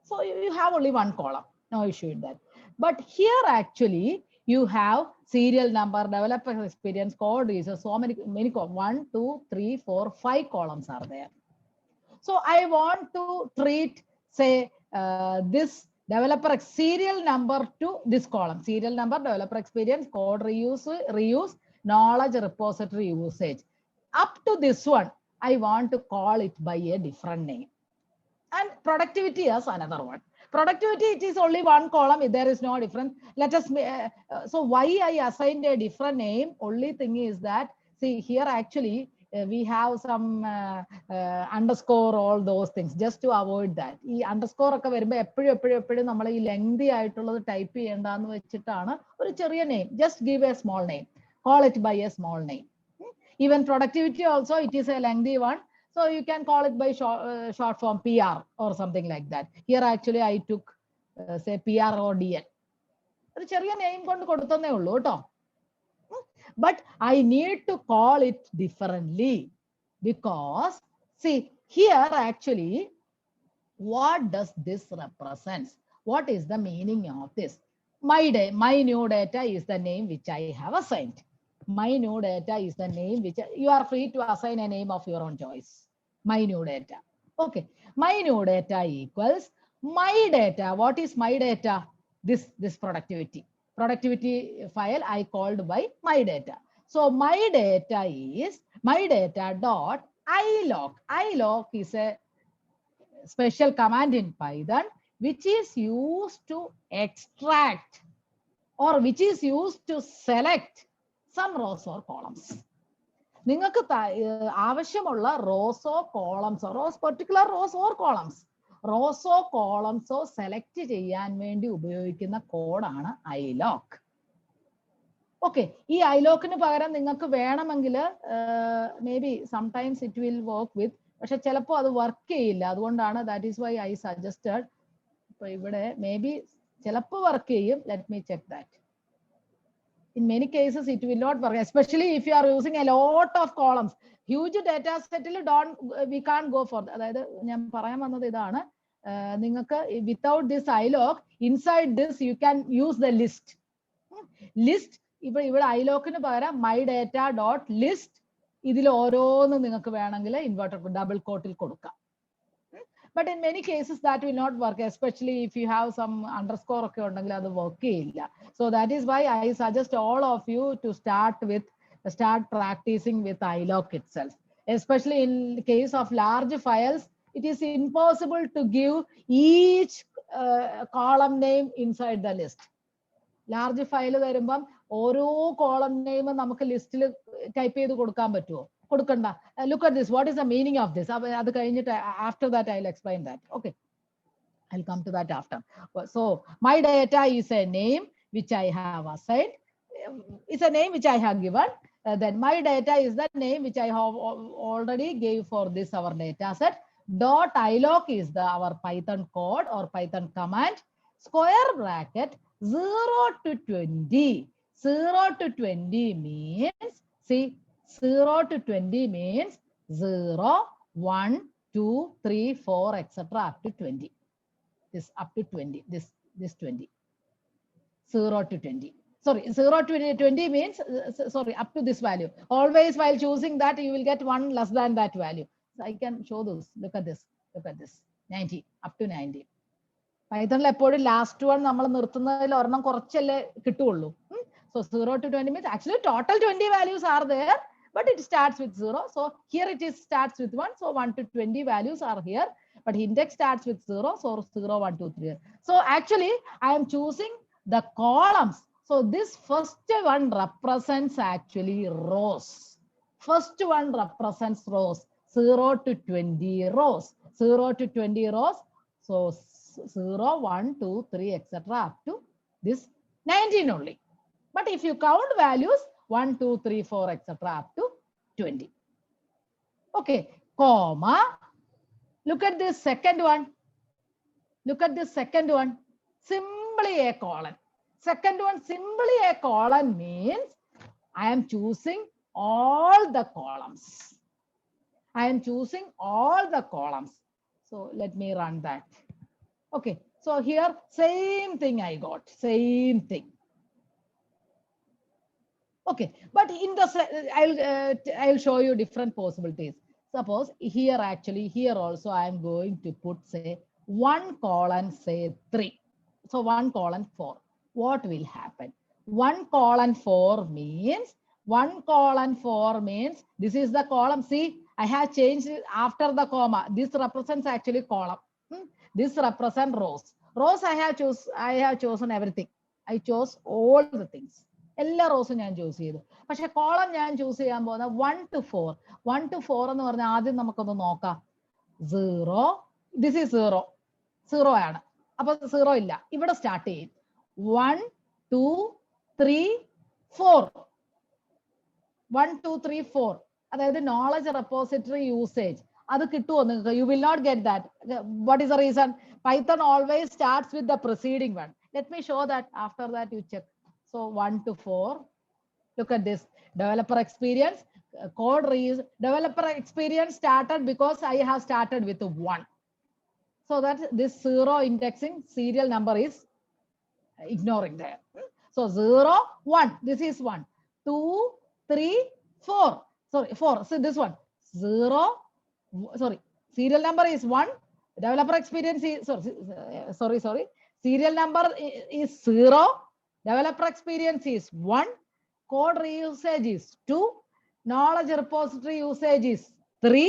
So you have only 1 column, no issue in that. But here actually you have serial number, developer experience, code research, so many 1, 2, 3, 4, 5 columns are there. So I want to treat, say, this developer serial number to this column: serial number, developer experience, code reuse, knowledge repository usage. Up to this one, I want to call it by a different name. And productivity is another one. Productivity, it is only 1 column. There is no difference. Let us, so why I assigned a different name? Only thing is that, see here actually, we have some underscore, all those things, just to avoid that. ഈ underscore ഒക്കെ വരുമ്പോൾ എപ്പോഴും നമ്മൾ ഈ lengthy ആയിട്ടുള്ളത് type ചെയ്യേണ്ടെന്ന് വെച്ചിട്ടാണ് ഒരു ചെറിയ name. Just give a small name. Call it by a small name. Even productivity also, it is a lengthy one. So you can call it by short form PR or something like that. Here actually I took say PR or DL. ഒരു ചെറിയ name കൊണ്ട് കൊടുത്തേ ഉള്ളൂ കേട്ടോ. But I need to call it differently because, see, here actually, what does this represent? What is the meaning of this? My new data is the name which I have assigned. My new data is the name which you are free to assign a name of your own choice. My new data. Okay. My new data equals my data. What is my data? This productivity file I called by my data. So my data is my data dot ilog. Ilog is a special command in Python which is used to extract or which is used to select some rows or columns. നിങ്ങൾക്ക് ആവശ്യമുള്ള റോസോ കോളംസോ, particular rows or columns, റോസോ കോളംസോ select ചെയ്യാൻ വേണ്ടി ഉപയോഗിക്കുന്ന കോഡാണ് ilog. ഓക്കെ, ഈ iloc-ന് പകരം നിങ്ങൾക്ക് വേണമെങ്കിൽ maybe sometimes it will work with, പക്ഷെ ചിലപ്പോൾ അത് വർക്ക് ചെയ്യില്ല. അതുകൊണ്ടാണ് that is why I suggested. ഇപ്പൊ ഇവിടെ മേ ബി ചിലപ്പോൾ വർക്ക് ചെയ്യും. Let me check that. In many cases, it will not work, especially if you are using a lot of columns. Huge data set, we can't go for that. അതായത് ഞാൻ പറയാൻ വന്നത് ഇതാണ്, നിങ്ങൾക്ക് without this ilog, inside this you can use the list. ഇവിടെ ilog-ന് പകരം my data dot list, ഇതിൽ ഓരോന്ന് നിങ്ങൾക്ക് വേണമെങ്കിൽ ഇൻവെർട്ടഡ് ഡബിൾ കോട്ടിൽ കൊടുക്കാം. But in many cases that will not work, especially if you have some underscore ഒക്കെ ഉണ്ടെങ്കിൽ അത് വർക്ക് ചെയ്യില്ല. So that is why I suggest all of you to start practicing with ilog itself. Especially in the case of large files, it is impossible to give each column name inside the list. Large file വരുമ്പം ഓരോ column name നമുക്ക് ലിസ്റ്റിൽ type ചെയ്ത് കൊടുക്കാൻ പറ്റുമോ? കൊടുക്കണ്ട. Look at this. What is the meaning of this? അത് കഴിഞ്ഞിട്ട് after that I'll explain that. Okay, I'll come to that after. So my data is a name which I have assigned. It's a name which I have given. Then my data is the name which I have already gave for this our data set. Dot ilog is our Python code or Python command. Square bracket 0 to 20. 0 to 20 means, see, 0 to 20 means 0, 1, 2, 3, 4, etc. up to 20. This up to 20. This 20. 0 to 20. Sorry, 0 to 20 means, sorry, up to this value. Always while choosing that, you will get 1 less than that value. So I can show those. Look at this. Look at this. 90, up to 90. Python എപ്പോഴും last one നമ്മൾ നിർത്തുന്നതിൽ ഒരെണ്ണം കുറച്ചല്ലേ കിട്ടുള്ളൂ. So 0 to 20 means actually total 20 values are there, but it starts with 0. So here it is starts with 1. So 1 to 20 values are here, but index starts with 0. So 0, 1, 2, 3. So actually I am choosing the columns. So this first one represents actually rows. First one represents rows. 0 to 20 rows. 0 to 20 rows. So 0, 1, 2, 3, etc. up to this 19 only. But if you count values 1, 2, 3, 4, etc. up to 20. Okay. comma. Look at this second one. Look at this second one. Simply a colon. Second one, simply a colon means I am choosing all the columns. I am choosing all the columns. So let me run that. Okay, so here same thing I got, same thing. Okay, but in the I'll show you different possibilities. Suppose here actually here also I am going to put say 1 colon say 3. So 1 colon 4. What will happen? 1 colon 4 means 1 colon 4 means this is the column. See, I have changed it after the comma. This represents actually column. This represents rows. Rows I have chosen everything. I chose all the things. എല്ലാ റോസും ഞാൻ choose ചെയ്തു. പക്ഷെ column ഞാൻ choose ചെയ്യാൻ പോകുന്ന 1 to 4. 1 to 4 എന്ന് പറഞ്ഞാൽ ആദ്യം നമുക്കൊന്ന് നോക്കാം. 0, this is 0. 0 ആണ്. അപ്പൊ 0 ഇല്ല. ഇവിടെ സ്റ്റാർട്ട് ചെയ്യും. 1, 2, 3, 4. 1, 2, 3, 4. അതായത് നോളജ് റെപ്പോസിറ്ററി യൂസേജ് അത് കിട്ടുമോ നിങ്ങൾക്ക്? You will not get that. What is the reason? Python always starts with the preceding one. Let me show that. After that you check. So 1 to 4. Look at this. Developer experience. Code reuse. Developer experience started because I have started with 1. So that this 0 indexing serial number is ignoring there. So 0, 1. This is 1. 2, 3, 4. Sorry, 4. So this one. 0. Sorry. Serial number is 1. Developer experience is sorry. Serial number is 0. Developer experience is 1, code reusage is 2, knowledge repository usage is 3,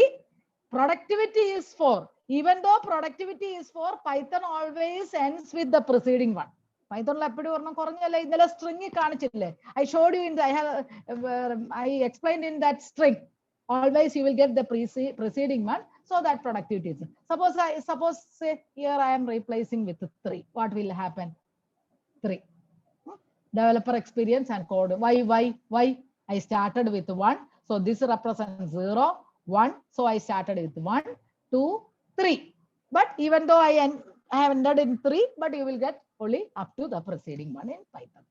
productivity is 4. Even though productivity is 4, Python always ends with the preceding one. Python എപ്പോഴും ഒരെണ്ണം കുറഞ്ഞല്ലേ? ഇന്നലെ string കാണിച്ചില്ലേ? I showed you in the, I explained in that string. Always you will get the preceding one, so that productivity is. Suppose say here I am replacing with 3. What will happen? 3. Developer experience and code. Why? I started with 1. So this represents 0, 1. So I started with 1, 2, 3. But even though I have ended in 3, but you will get only up to the preceding one in Python.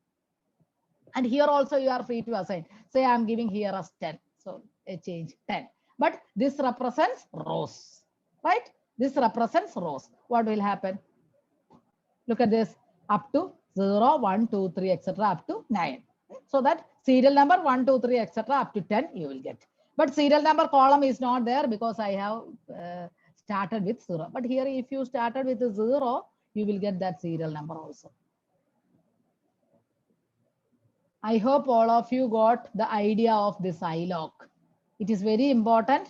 And here also you are free to assign. Say I am giving here as 10. So I change 10. But this represents rows, right? This represents rows. What will happen? Look at this. Up to 0, 1, 2, 3, etc. up to 9. So that serial number 1, 2, 3, etc. up to 10 you will get. But serial number column is not there because I have started with 0. But here if you started with 0, you will get that serial number also. I hope all of you got the idea of this iloc. It is very important.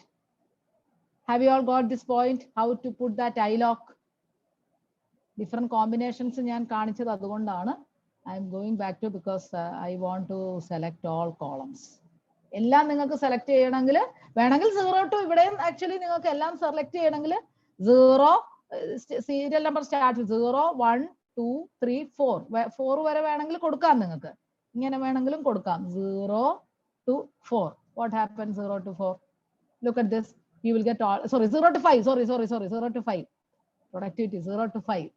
Have you all got this point? How to put that iloc? Different combinations ഞാൻ കാണിച്ചത് അതുകൊണ്ടാണ്. I am going back to because I want to select all columns. എല്ലാം നിങ്ങൾക്ക് select ചെയ്യണമെങ്കിൽ വേണമെങ്കിൽ 0 to ഇവിടെയും actually നിങ്ങൾക്ക് എല്ലാം സെലക്ട് ചെയ്യണമെങ്കിൽ 0 സീരിയൽ നമ്പർ സ്റ്റാർട്ട് 0, 1, 2, 3, 4. 4 വരെ വേണമെങ്കിൽ കൊടുക്കാം നിങ്ങൾക്ക്. ഇങ്ങനെ വേണമെങ്കിലും കൊടുക്കാം. 0 to 4. What happens 0 to 4? Look at this. You will get all. Sorry, 0 to 5. Sorry. 0 to 5. Productivity 0 to 5.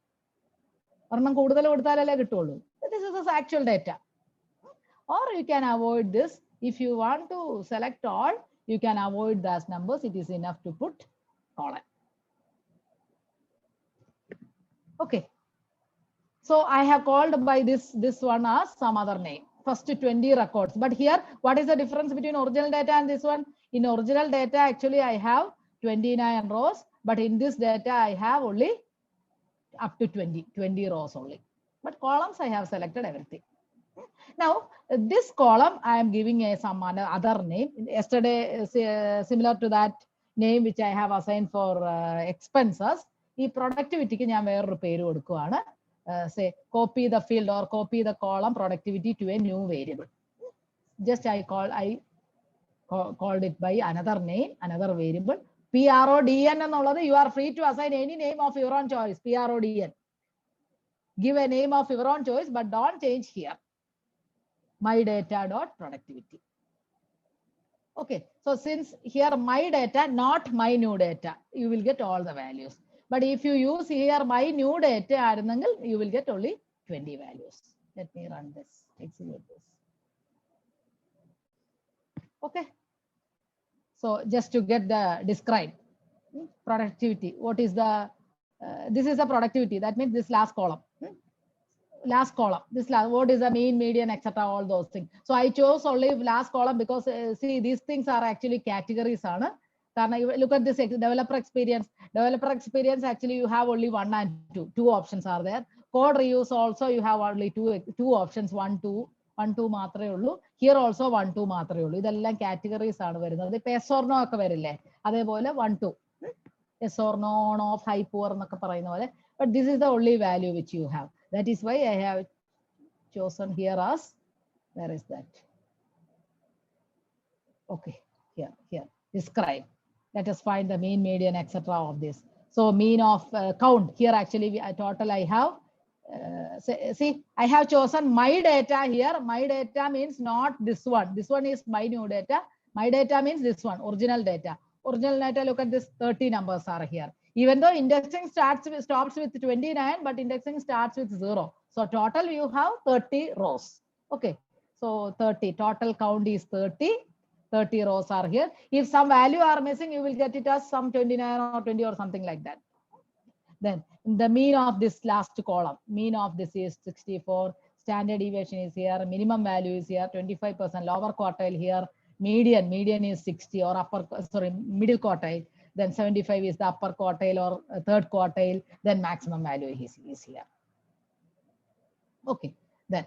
ഒരെണ്ണം കൂടുതൽ കൊടുത്താലല്ലേ കിട്ടുള്ളൂ. This is the actual data. Or you can avoid this. If you want to select all, you can avoid those numbers. It is enough to put colon. Okay. So I have called by this one as some other name. First 20 records. But here, what is the difference between original data and this one? In original data, actually, I have 29 rows. But in this data, I have only up to 20 rows only. But columns, I have selected everything. Now, this column, I am giving some other name. Yesterday, similar to that name which I have assigned for expenses. This productivity, I am say copy the field or copy the column productivity to a new variable. Just I called it by another name, another variable. PRODN എന്നുള്ളത് you are free to assign any name of your own choice. PRODN. Give a name of your own choice, but don't change here. My data dot productivity. Okay, so since here my data, not my new data, you will get all the values. But if you use here my new data, you will get only 20 values. Let me run this, execute this. Okay. So just to get the describe productivity, what is the, this is the productivity. That means this last column. Last column, this last, what is the mean, median, etc., all those things. So I chose only last column because see, these things are actually categories. Look at this developer experience. Developer experience, actually you have only 1 and 2. Two options are there. Code reuse also you have only two options, 1, 2. 1, 2 മാത്രമേ ഉള്ളൂ. Here also 1, 2 മാത്രമേ ഉള്ളൂ. ഇതെല്ലാം categories ആണ് വരുന്നത്. ഇപ്പൊ yes or no ഒക്കെ വരില്ലേ, അതേപോലെ 1, 2. Yes or no, on, off, high, poor എന്നൊക്കെ പറയുന്ന പോലെ. But this is the only value which you have. That is why I have chosen here as, where is that? Okay, here, describe. Let us find the mean, median, etc. of this. So mean of count, here actually total I have, see, I have chosen my data here. My data means not this one. This one is my new data. My data means this one, original data. Original data, look at this, 30 numbers are here. Even though indexing stops with 29, but indexing starts with 0. So total you have 30 rows. Okay, so 30, total count is 30. 30 rows are here. If some value are missing, you will get it as some 29 or 20 or something like that. Then the mean of this last column, mean of this is 64. Standard deviation is here. Minimum value is here. 25%. Lower quartile here. Median is 60 or middle quartile. Then 75 is the upper quartile or third quartile. Then maximum value is here. Okay, then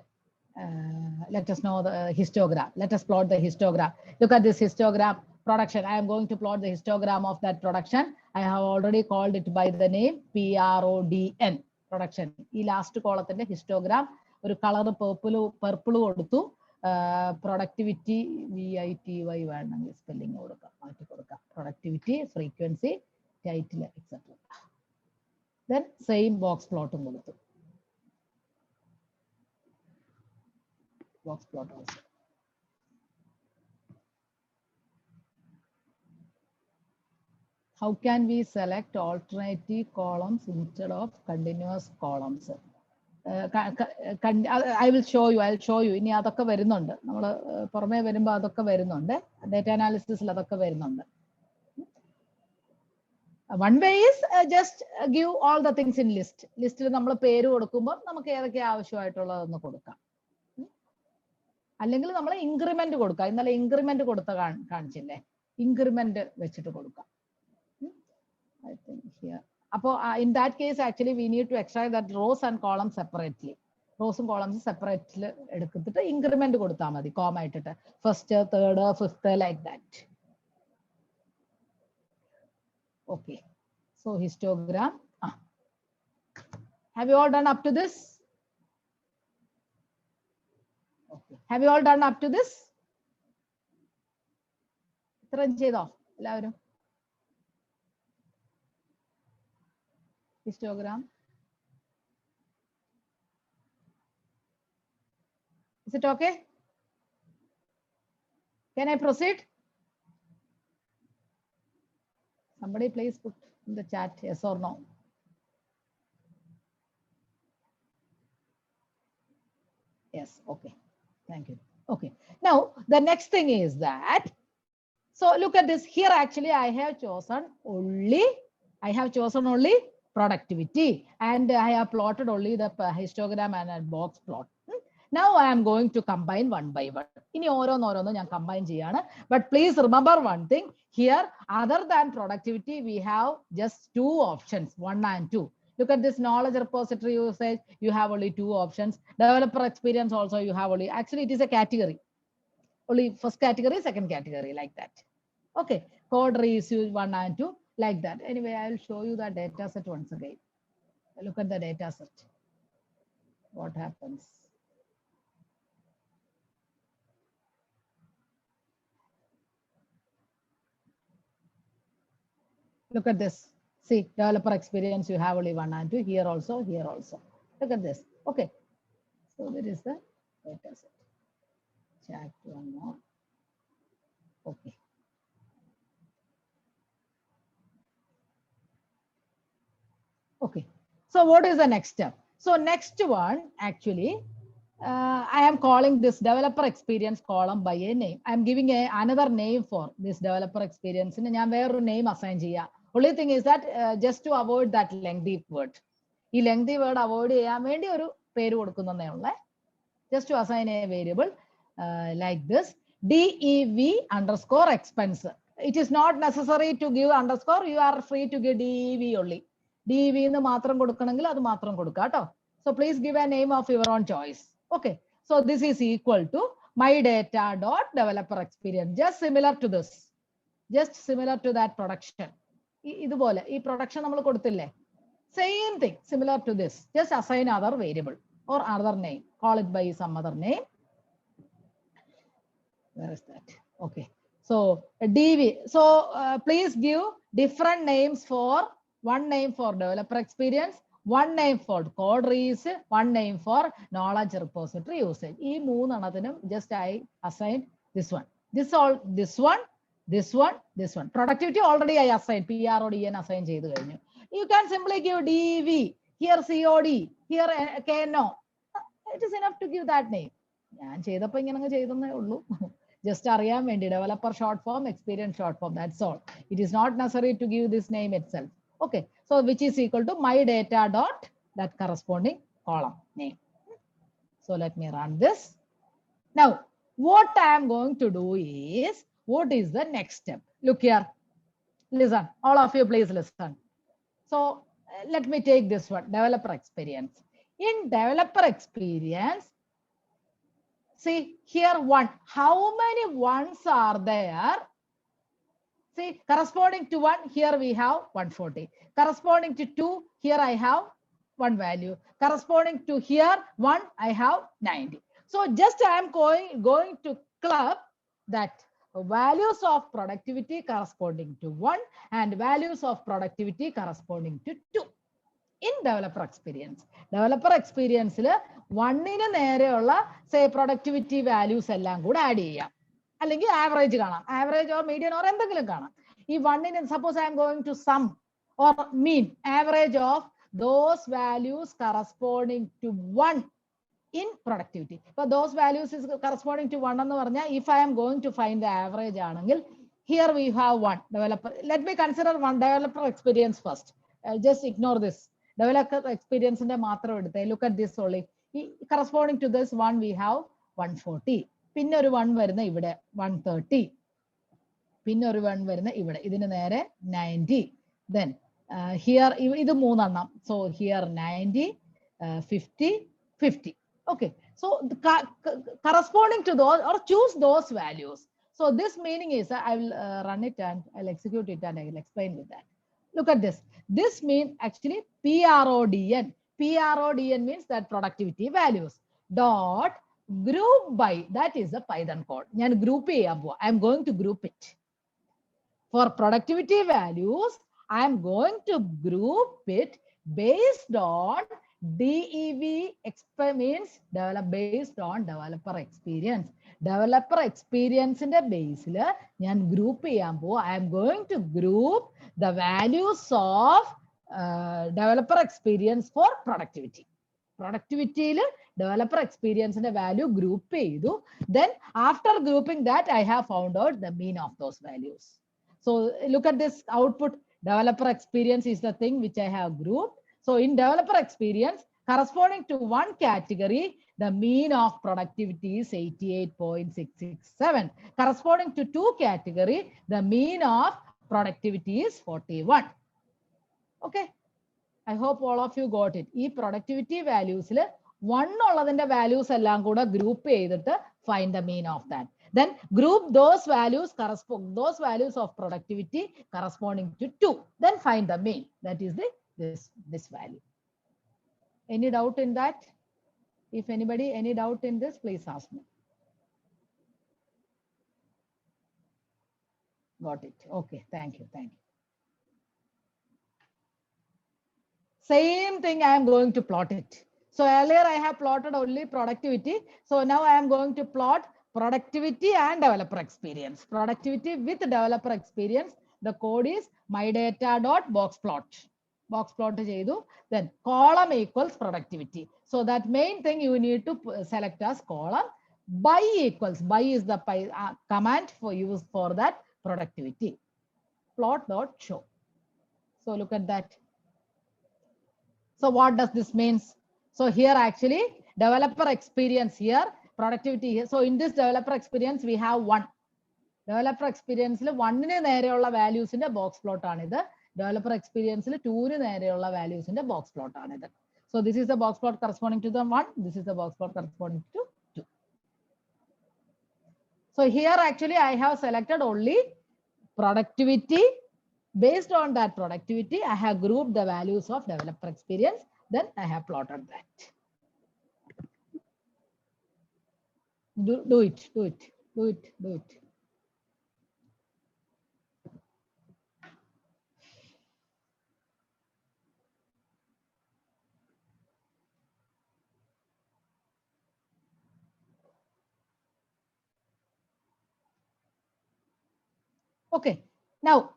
let us know the histogram. Let us plot the histogram. Look at this histogram. Production. I am going to plot the histogram of that production. I have already called it by the name PRODN. Production. This last column histogram. ഒരു colour purple കൊടുത്തു. Productivity VITY വേണമെങ്കിൽ spelling കൊടുക്കാം, മാറ്റി കൊടുക്കാം. Productivity, frequency, title, etc. Then same box plot കൊടുത്തു. Box plot also. How can we select alternative columns instead of continuous columns? I will show you. I'll show you. ഇനി അതൊക്കെ വരുന്നുണ്ട്. നമ്മൾ പുറമേ വരുമ്പോൾ അതൊക്കെ വരുന്നുണ്ട്. ഡേറ്റ അനാലിസിസിൽ അതൊക്കെ വരുന്നുണ്ട്. One way is just give all the things in list. ലിസ്റ്റിൽ നമ്മൾ പേര് കൊടുക്കുമ്പോൾ നമുക്ക് ഏതൊക്കെ ആവശ്യമായിട്ടുള്ളതെന്ന് കൊടുക്കാം. അല്ലെങ്കിൽ നമ്മൾ ഇൻക്രിമെന്റ് കൊടുക്കാം. ഇന്നലെ ഇൻക്രിമെന്റ് കൊടുത്ത കാണിച്ചില്ലേ, ഇൻക്രിമെന്റ് വെച്ചിട്ട് കൊടുക്കാം. I think here. In that case, actually, we need to extract that rows and columns separately. Rows and columns separately. Increment comma first, third, fifth, like that. Okay. So histogram. Have you all done up to this? Okay. Have you all done up to this? Histogram. Is it okay? Can I proceed? Somebody please put in the chat yes or no. Yes, okay. Thank you. Okay. Now, the next thing is that, so look at this here. Actually, I have chosen only productivity, and I have plotted only the histogram and a box plot. Now I am going to combine one by one. ഇനി ഓരോന്നോരോന്നും ഞാൻ combine ചെയ്യാണ്. But please remember one thing here, other than productivity, we have just two options, 1 and 2. Look at this knowledge repository usage. You have only two options. Developer experience also you have only. Actually, it is a category. Only first category, second category, like that. Okay. Code reuse 1 and 2. Like that. Anyway, I will show you the data set once again. Look at the data set. What happens? Look at this. See, developer experience, you have only 1 and 2. Here also, here also. Look at this. Okay. So there is the data set. Check one more. Okay. Okay. So what is the next step? So next one, actually, I am calling this developer experience column by a name. I am giving another name for this developer experience. And I am name assign cheya. Only thing is that just to avoid that lengthy word. This lengthy word avoid just to assign a variable like this, DEV underscore expense. It is not necessary to give underscore. You are free to give DEV only. DEV in the matram kodukanengil adu matram kodukka ട്ടോ. So please give a name of your own choice. Okay. So this is equal to my data dot developer experience. Just similar to this. Just similar to that production. ഇതുപോലെ ഈ production നമ്മൾ കൊടുത്തില്ലേ? Same thing, similar to this. Just assign other variable or other name. Call it by some other name. Where is that? Okay. So DV. So please give different names for one name for developer experience, one name for code reuse, one name for knowledge repository usage. These three just I assigned this one. This one. Productivity already I assigned. PRODN assigned. You can simply give DEV, here COD, here KNO. It is enough to give that name. Just developer short form, experience short form. That's all. It is not necessary to give this name itself. Okay. So which is equal to my data dot that corresponding column name. So let me run this. Now, what I am going to do is, what is the next step? Look here. Listen, all of you, please listen. So let me take this one, developer experience. In developer experience, see here one, how many ones are there? See, corresponding to 1, here we have 140. Corresponding to 2, here I have one value. Corresponding to here 1, I have 90. So just I am going to club that values of productivity corresponding to 1 and values of productivity corresponding to 2 in developer experience. Developer experience, 1 in an area, say productivity values ellam kuda add cheyyam. Allengil average കാണാം, average or median or എന്തെങ്കിലും കാണാം. ഈ 1 in, suppose I am going to sum or mean average of those values corresponding to 1 in productivity. So those values is corresponding to 1 എന്ന് പറഞ്ഞാൽ, if I am going to find the average ആണെങ്കിൽ, here we have 1 developer. Let me consider one developer experience first. Just ignore this. Developer experience ന്റെ മാത്രം എടുത്തേ. Look at this only. Corresponding to this one we have 140. പിന്നെ ഒരു 1 വരുന്ന ഇവിടെ 130. പിന്നെ ഒരു 1 വരുന്ന ഇവിടെ. ഇതിന് നേരെ 90. Then here ഇത് മൂന്നെണ്ണം. So here 90, 50, 50. Okay. So corresponding to those, or choose those values. So this meaning is, I will run it and I'll execute it and I will explain with that. Look at this. This means actually PRODN. PRODN means that productivity values dot group by, that is the Python code. I am going to group it. For productivity values, I am going to group it based on DEV means based on developer experience. Developer experience in the base, group I am going to group the values of developer experience for productivity. Productivity developer experience in the value group. Then after grouping that, I have found out the mean of those values. So look at this output. Developer experience is the thing which I have grouped. So in developer experience, corresponding to one category, the mean of productivity is 88.667. Corresponding to 2 category, the mean of productivity is 41. Okay. I hope all of you got it. These productivity values, 1 ulladinte values ellam kuda group cheyidittu find the mean of that. Then group those values of productivity corresponding to 2. Then find the mean. That is this value. Any doubt in that? If anybody, any doubt in this, please ask me. Got it. Okay. Thank you. Thank you. Same thing I am going to plot it. So earlier I have plotted only productivity. So now I am going to plot productivity and developer experience. Productivity with developer experience. The code is mydata.boxplot. box plot chedu. Then column equals productivity. So that main thing you need to select as column. By equals, by is the command for use for that productivity. Plot dot show. So look at that. So what does this means? So here actually developer experience here, productivity here. So in this developer experience we have one. Developer experience one in the values in the box plot on it. Developer experience two in the values in the box plot on it. So this is the box plot corresponding to the 1. This is the box plot corresponding to 2. So here actually I have selected only productivity. Based on that productivity, I have grouped the values of developer experience. Then I have plotted that. Do it. Okay, now,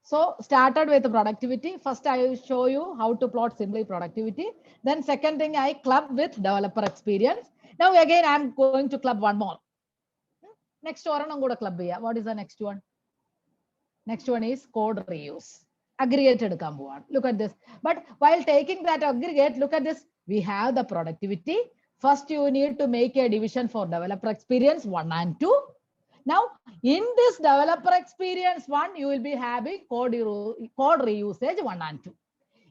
so started with the productivity. First, I will show you how to plot simply productivity. Then second thing, I club with developer experience. Now again, I'm going to club one more. Next one, I'm going to club here. What is the next one? Next one is code reuse. Aggregated combo. Look at this. But while taking that aggregate, look at this. We have the productivity. First, you need to make a division for developer experience 1 and 2. Now, in this developer experience 1, you will be having code reusage 1 and 2.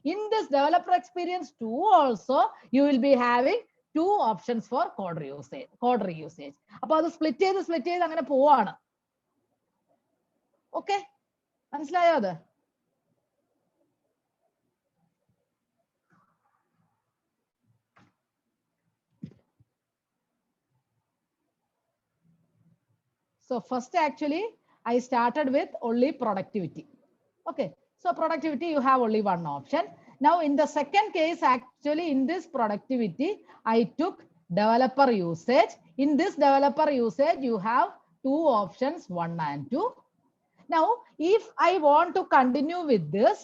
In this developer experience 2 also, you will be having 2 options for code reusage. Appo adu split ചെയ്ത് അങ്ങനെ പോവാണ്. Okay? മനസ്സിലായോ അത്? So first actually I started with only productivity. Okay, so productivity you have only one option. Now in the second case actually in this productivity I took developer usage. In this developer usage you have 2 options 1 and 2. Now if I want to continue with this,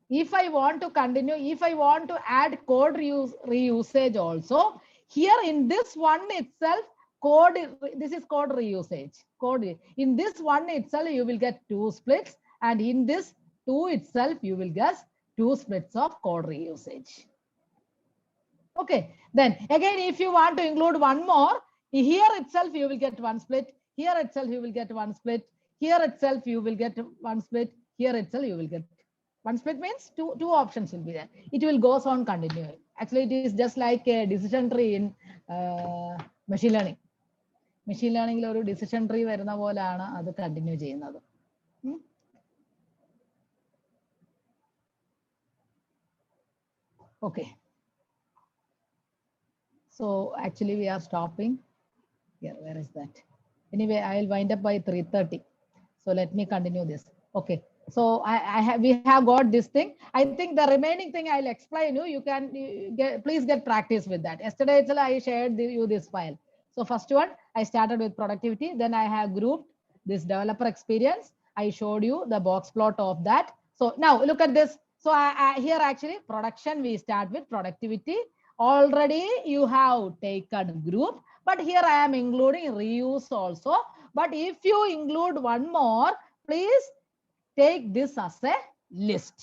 if I want to add code reusage also, here in this one itself this is code reusage. In this one itself you will get 2 splits, and in this 2 itself you will get 2 splits of code reusage. Okay, then again if you want to include one more, here itself you will get 1 split, here itself you will get 1 split, here itself you will get 1 split, here itself you will get 1 split, means two options will be there. It will goes on continuing. Actually it is just like a decision tree in machine learning. Machine learning ഒരു decision tree വരുന്ന പോലെയാണ് അത് continue ചെയ്യുന്നത്. Okay. So actually we are stopping here. Where is that? Anyway, I'll wind up by 3:30. So let me continue this. Okay. So we have got this thing. I think the remaining thing I'll explain you. You can please get practice with that. Yesterday I shared you this file. So first one, I started with productivity. Then I have grouped this developer experience. I showed you the box plot of that. So now look at this. So here actually production, we start with productivity. Already you have taken group, but here I am including reuse also. But if you include one more, please take this as a list.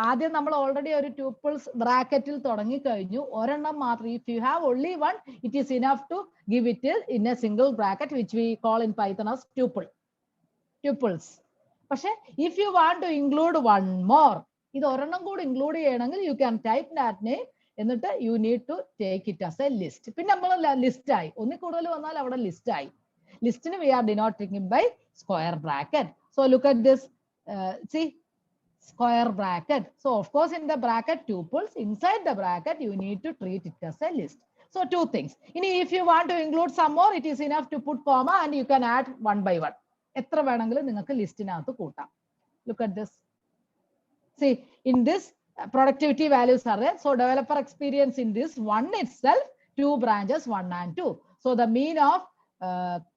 ആദ്യം നമ്മൾ already ഒരു tuples ബ്രാക്കറ്റിൽ തുടങ്ങി കഴിഞ്ഞു. ഒരെണ്ണം മാത്രം, if you have only one, it is enough to give it in a single bracket, which we call in Python as tuples. പക്ഷെ if you want to include one more, ഇത് ഒരെണ്ണം കൂടി ഇൻക്ലൂഡ് ചെയ്യണമെങ്കിൽ you can type that name, എന്നിട്ട് you need to take it as a list. പിന്നെ നമ്മൾ list ആയി, ഒന്നിൽ കൂടുതൽ വന്നാൽ അവിടെ ലിസ്റ്റ് ആയി. ലിസ്റ്റിന് we are denoting by square bracket. So look at this, see, square bracket. So of course in the bracket tuples, inside the bracket you need to treat it as a list. So 2 things. If you want to include some more, it is enough to put comma and you can add one by one. എത്ര വേണമെങ്കിലും നിങ്ങൾക്ക് ലിസ്റ്റിനകത്ത് കൂട്ടാം. Look at this. See, in this productivity values are there. So developer experience in this one itself, 2 branches 1 and 2. So the mean of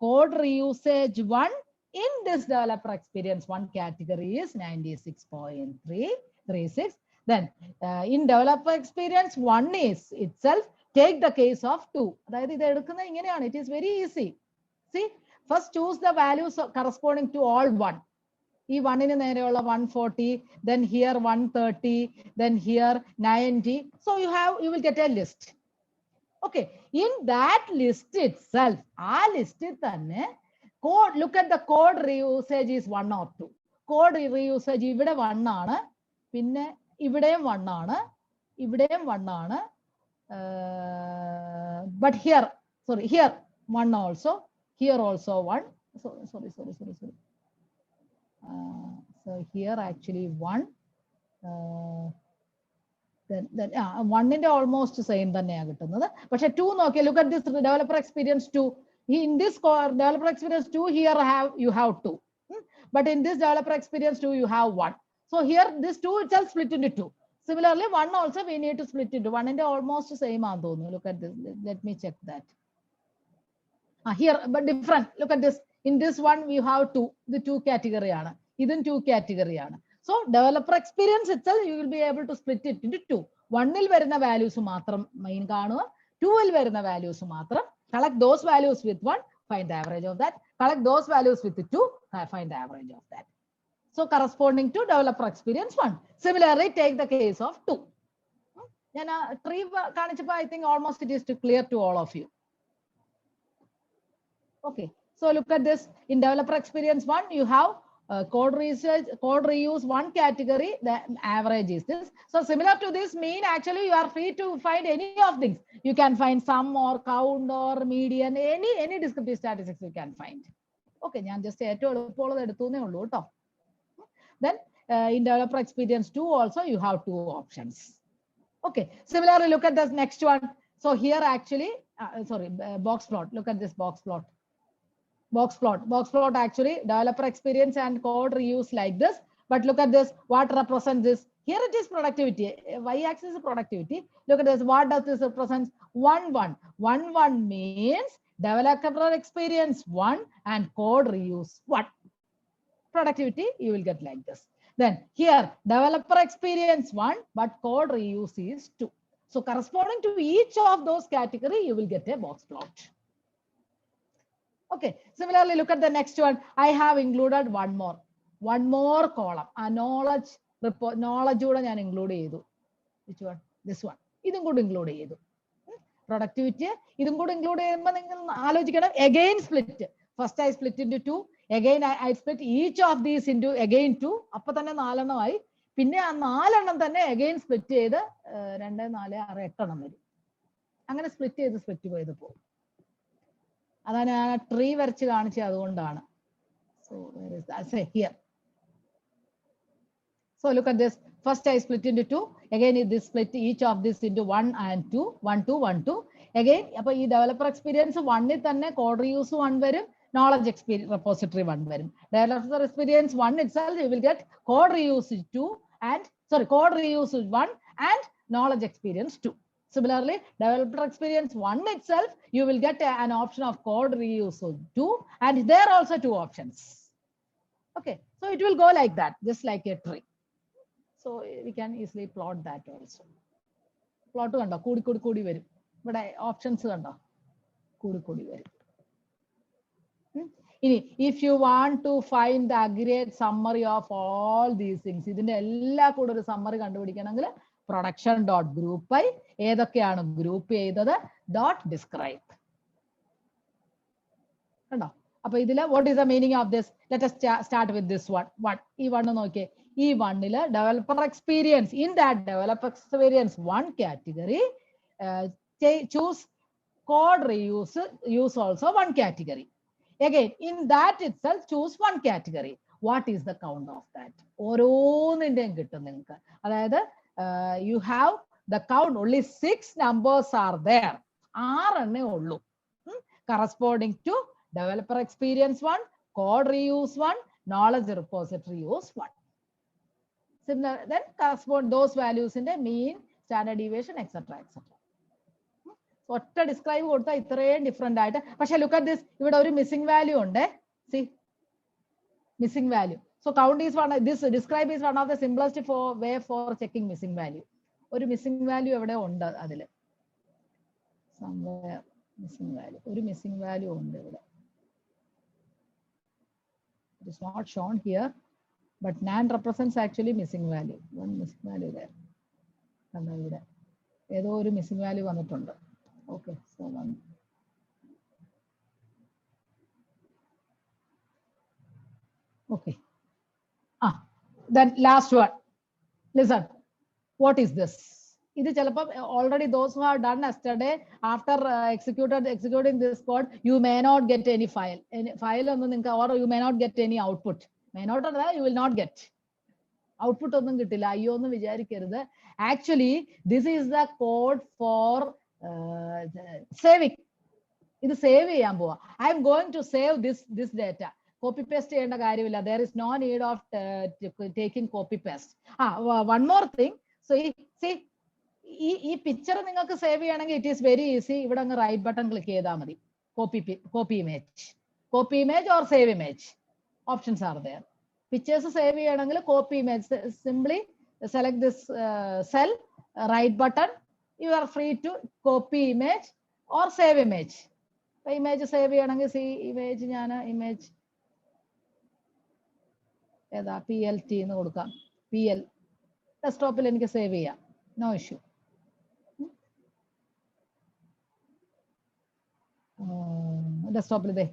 code reusage 1 In this developer experience, one category is 96.336. Then in developer experience, one is itself, take the case of 2. It is very easy. See, first choose the values corresponding to all 1. E 1 in 140, then here 130, then here 90. So you will get a list. Okay, in that list itself, list code, look at the code reusage is 1 or 2. Code reusage ഇവിടെ 1 ആണ്, പിന്നെ ഇവിടെയും 1 ആണ്, ഇവിടെയും 1 ആണ്. But here, sorry, here 1 also, here also 1. Sorry. So here actually 1. Then 1 in almost same thanneya kittunnathu. But 2 okay, look at this developer experience 2. In this developer experience 2, here you have 2. But in this developer experience 2, you have 1. So here this 2 itself split into 2. Similarly, 1 also we need to split into 1 in almost same. Look at this. Let me check that. Here, but different. Look at this. In this one, we have 2. The 2 category. This 2 category. So developer experience itself, you will be able to split it into 2. 1 will verina values matram main kaanu. 2 will verina values matram. Collect those values with 1, find the average of that. Collect those values with 2, find the average of that. So corresponding to developer experience 1. Similarly, take the case of 2. Tree kanichappa, I think almost it is clear to all of you. Okay, so look at this. In developer experience 1, you have code reuse 1 category. The average is this. So similar to this mean, actually you are free to find any of things. You can find sum or count or median, any descriptive statistics you can find. Okay, just then in developer experience 2 also you have 2 options. Okay, similarly look at this next one. So here actually box plot. Look at this box plot. Box plot actually developer experience and code reuse like this. But look at this, what represents this? Here it is productivity. Y-axis is productivity. Look at this, what does this represent? 1 1 means developer experience 1 and code reuse 1. Productivity you will get like this. Then here developer experience 1 but code reuse is 2. So corresponding to each of those category, you will get a box plot. Okay, similarly look at the next one. I have included one more column. A knowledge report, knowledge ഞാൻ include ചെയ്തു. Which one? This one. ഇതും കൂടി include ചെയ്തു. Productivity ഇതും കൂടി include ചെയ്യുമ്പോൾ നിങ്ങൾ ആലോചിക്കണം. Again split. First I split into 2. Again I split each of these into again 2. അപ്പോൾ തന്നെ 4 എണ്ണമായി. പിന്നെ ആ 4 എണ്ണം തന്നെ again split ചെയ്ത് 2 4 6 8 എണ്ണം വരും. അങ്ങനെ split ചെയ്ത് പോയത് പോകും. അതാണ് ആ ട്രീ വരച്ച് കാണിച്ചത് അതുകൊണ്ടാണ്. So where is that? Say here. So look at this. First I split into 2. Again this split each of this into 1 and 2. 1 2 1 2. Again അപ്പോൾ ഈ developer experience 1 തന്നെ code reuse 1 വരും, knowledge experience repository 1 വരും. Developer experience 1 itself you will get code reuse 2 and code reuse 1 and knowledge experience 2. Similarly, developer experience 1 itself, you will get an option of code reuse 2 and there are also 2 options. Okay, so it will go like that, just like a tree. So we can easily plot that also. Plot kando, koodi varum. But options kando, koodi varum. If you want to find the aggregate summary of all these things, ഇതിന്റെ എല്ലാ കൂടെ ഒരു summary കണ്ടുപിടിക്കണമെങ്കിൽ production.group by ഏതൊക്കെയാണ് group ചെയ്തത് .describe കണ്ടോ. അപ്പൊ ഇതില് what is the meaning of this? Let us start with this one. ഈ 1 നോക്കിയേ. ഈ 1ല് developer experience, in that developer experience 1 category, choose code reuse also 1 category. Again in that itself choose 1 category. What is the count of that? ഓരോന്നിന്റെയും കിട്ടും നിങ്ങൾക്ക്. അതായത് you have the count, only 6 numbers are there. 6 എണ്ണേ ഉള്ളൂ. Corresponding to developer experience 1, code reuse 1, knowledge repository use 1. Similar, then correspond those values in the mean, standard deviation, etc. ഒറ്റ describe കൊടുത്താൽ ഇത്രയും different ആയിട്ട്. പക്ഷെ ലുക്ക് അറ്റ് ദിസ്, ഇവിടെ ഒരു missing value ഉണ്ട്. C missing value. So count is one, this describe is one of the simplest way for checking missing value. Or missing value evade undu adile. Somewhere missing value. Or missing value undu evade. It is not shown here, but NAND represents actually missing value. One missing value there. And ഇവിടെ ഏതോ ഒരു missing value വന്നിട്ടുണ്ട്. Okay, so one. Okay. Then last one. Listen. What is this? This is already those who have done yesterday, after executing this code, you may not get any file. Or you may not get any output. May not, you will not get. Output actually, this is the code for saving. This save I am going to save this data. Copy paste there is no need of taking copy paste. One more thing. So see, this picture save it is very easy. You can right button click copy image. Copy image or save image. Options are there. Pictures save copy image. Simply select this cell, right button. You are free to copy image or save image. Image save see image image PLT PL desktop save no issue. Desktop save.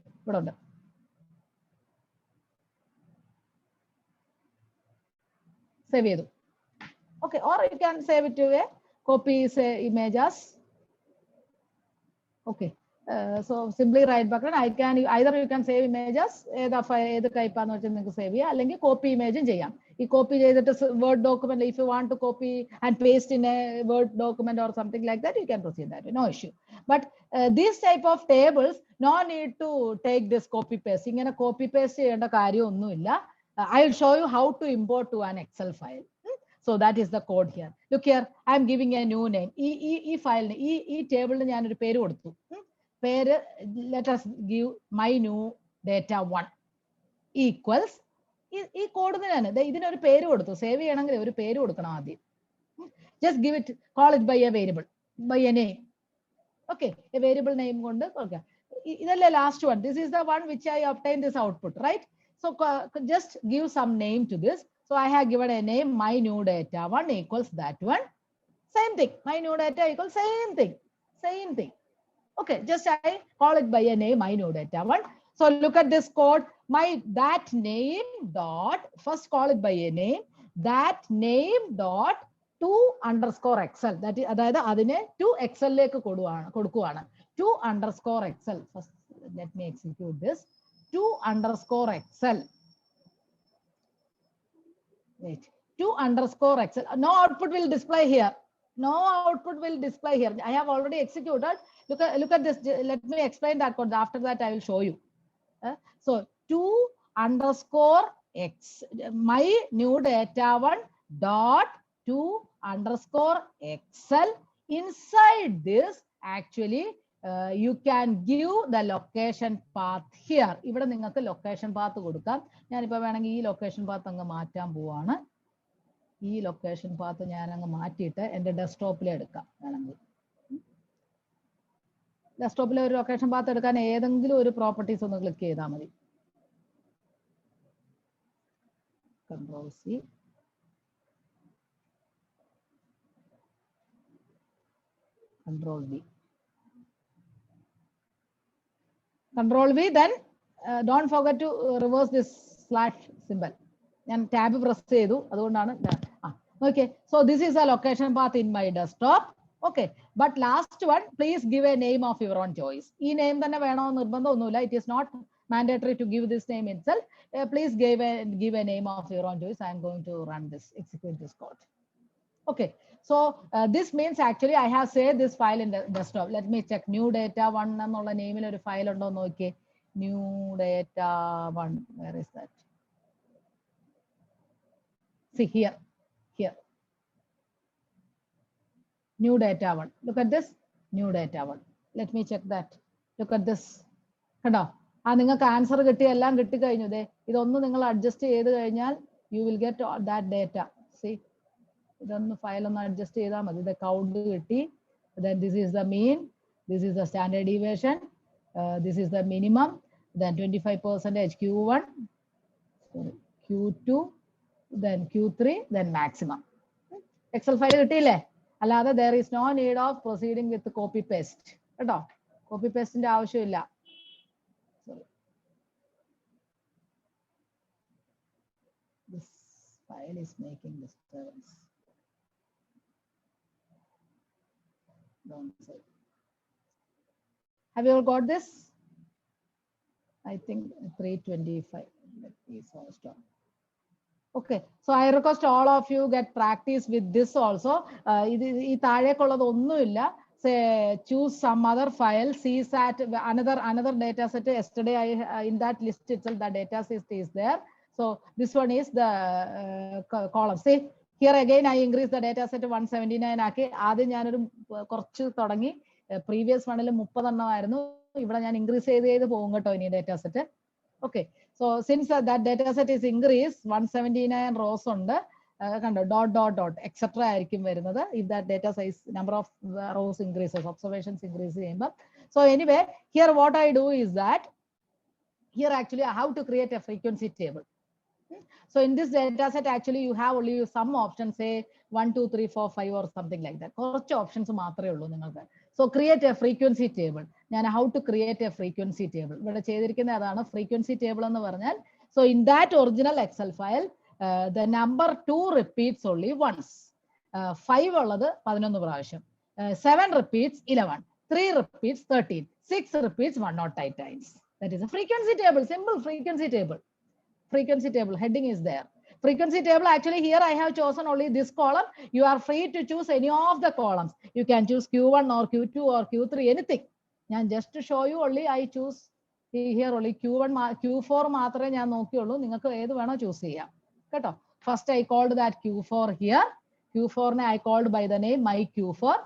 Okay, or you can save it to a copy images. Okay. So simply right button. Either you can save images, either type save copy image. Copy Word document. If you want to copy and paste in a Word document or something like that, you can proceed that way, no issue. But these type of tables, no need to take this copy paste. In a copy paste, I will show you how to import to an Excel file. So that is the code here. Look here, I am giving a new name. E file, e table let us give my new data 1 equals code save just give it, call it by a variable, by a name. Okay, a variable name. Okay. This is the last one. This is the one which I obtained this output, right? So just give some name to this. So I have given a name, my new data 1 equals that one. Same thing. My new data equals same thing. Same thing. Okay, just I call it by a name, my new data 1. So look at this code. That name dot, first call it by a name, that name dot to underscore Excel. That is to Excel to underscore Excel. First, let me execute this. To underscore Excel. Wait, to underscore Excel. No output will display here. No output will display here. I have already executed. Look at this. Let me explain that code. After that, I will show you. So to underscore X, my new data 1 dot to underscore Excel. Inside this, actually, you can give the location path here. Even the location path location path location path and the desktop desktop location path properties click Control C. Control V. Control V, then don't forget to reverse this slash symbol. And tab press okay, so this is a location path in my desktop. Okay, but last one, please give a name of your own choice. E name it is not mandatory to give this name itself. Please give a name of your own choice. I am going to run this, execute this code. Okay, so this means actually I have saved this file in the desktop. Let me check new data 1 and name in a file undo. Okay, new data 1. Where is that? See here. New data 1. Look at this. New data 1. Let me check that. Look at this. Answer ഇതൊന്ന് നിങ്ങൾ adjust ചെയ്ത് കഴിഞ്ഞാൽ you will get that data. See, ഇതൊന്ന് file ഒന്ന് adjust ചെയ്താൽ മതി. ഇത് count കിട്ടി. Then this is the mean, this is the standard deviation, this is the minimum, then 25% Q1, Q2, then Q3, then maximum. Excel file കിട്ടിയില്ലേ? അല്ലാതെ there is no need of proceeding with copy paste. കേട്ടോ, copy പേസ്റ്റിന്റെ ആവശ്യമില്ല. This file is making disturbance. Don't say. Have you all got this? I think 325. Let me stop. Okay, so I request all of you get practice with this also. ഈ താഴേക്കുള്ളത് ഒന്നുമില്ല. Say choose some other file, CSAT, another data set. Yesterday in that list itself the data set is there. So this one is the column. See here again I increase the data set 179 ആക്കി. ആദ്യം ഞാനൊരു കുറച്ച് തുടങ്ങി. Previous വണ്ണിൽ 30 എണ്ണമായിരുന്നു. ഇവിടെ ഞാൻ increase ചെയ്ത് പോകും കേട്ടോ ഇനി data set. Okay, so since that data set is increase 179 rows ഉണ്ട്. കണ്ടോ, ഡോട്ട് എക്സെട്ര ആയിരിക്കും വരുന്നത്. If that data size number of rows increases, observations increase ചെയ്യുമ്പോൾ. So anyway here what I do is that here actually how to create a frequency table. So in this data set actually you have only some options, say 1 2 3 4 5 or something like that. കുറച്ച് options മാത്രമേ ഉള്ളൂ നിങ്ങൾക്ക്. So create a frequency table. ഞാൻ how to create a frequency table ഇവിടെ ചെയ്തിരിക്കുന്നത് അതാണ്. frequency table എന്ന് പറഞ്ഞാൽ, so in that original Excel file the number 2 repeats only once, 5 ഉള്ളത് 11 പ്രാവശ്യം, 7 repeats 11, 3 repeats 13, 6 repeats 108 times. That is a frequency table, simple frequency table. Frequency table heading is there. Frequency table actually here I have chosen only this column. You are free to choose any of the columns. You can choose Q1 or Q2 or Q3, anything. Just to show you only I choose here only Q1 Q4 മാത്രമേ ഞാൻ നോക്കിയുള്ളൂ. നിങ്ങൾക്ക് ഏത് വേണോ choose ചെയ്യാം കേട്ടോ. First I called that Q4 here. Q4 നെ I called by the name my Q4.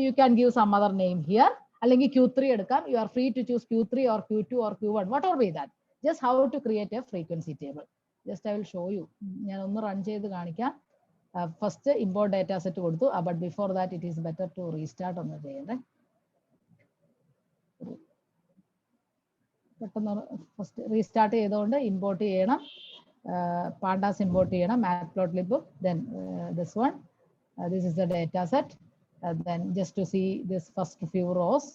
You can give some other name here. അല്ലെങ്കിൽ Q3 എടുക്കാം. You are free to choose Q3 or Q2 or Q1, whatever be that. Just how to create a frequency table. Just I will show you. ഞാൻ ഒന്ന് run ചെയ്ത് കാണിക്കാം. First import data set കൊടുത്തു. But before that it is better to restart ഒന്ന് ചെയ്യണ്ടേ. പെട്ടെന്ന് first restart ചെയ്തുകൊണ്ട് import ചെയ്യണം. പാണ്ടാസ് ഇമ്പോർട്ട് ചെയ്യണം, matplotlib. Then this one, this is the data set. Then just to see this first few rows,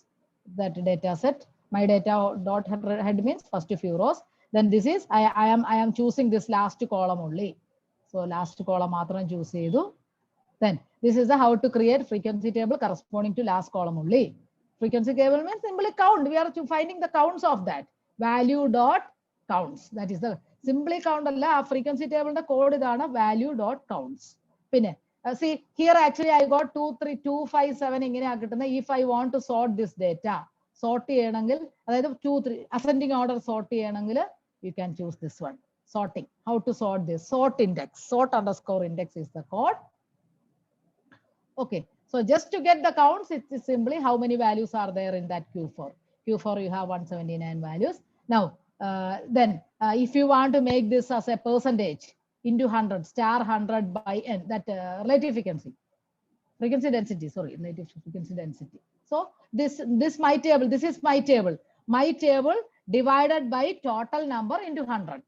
that data set. My data dot head means first few rows. Then this is I am choosing this last column only. So last column matram choose chedu. Then this is the how to create frequency table corresponding to last column only. Frequency table means simply count. We are finding the counts of that. Value dot counts. That is the simply count alla. Frequency table the code idana value dot counts. Pinne see here actually I got 2 3 2 5 7 ingane aakittunna. If I want to sort this data, sort ചെയ്യണമെങ്കിൽ, അതായത് 2 3 ascending order sort ചെയ്യണമെങ്കിൽ you can choose this one, sorting. How to sort this? Sort index, sort underscore index is the code. Okay, so just to get the counts, it is simply how many values are there in that Q4. Q4 you have 179 values. Now then if you want to make this as a percentage into 100, star 100 by n, that relative frequency density, sorry, relative frequency density. So this my table, this is my table divided by total number into 100.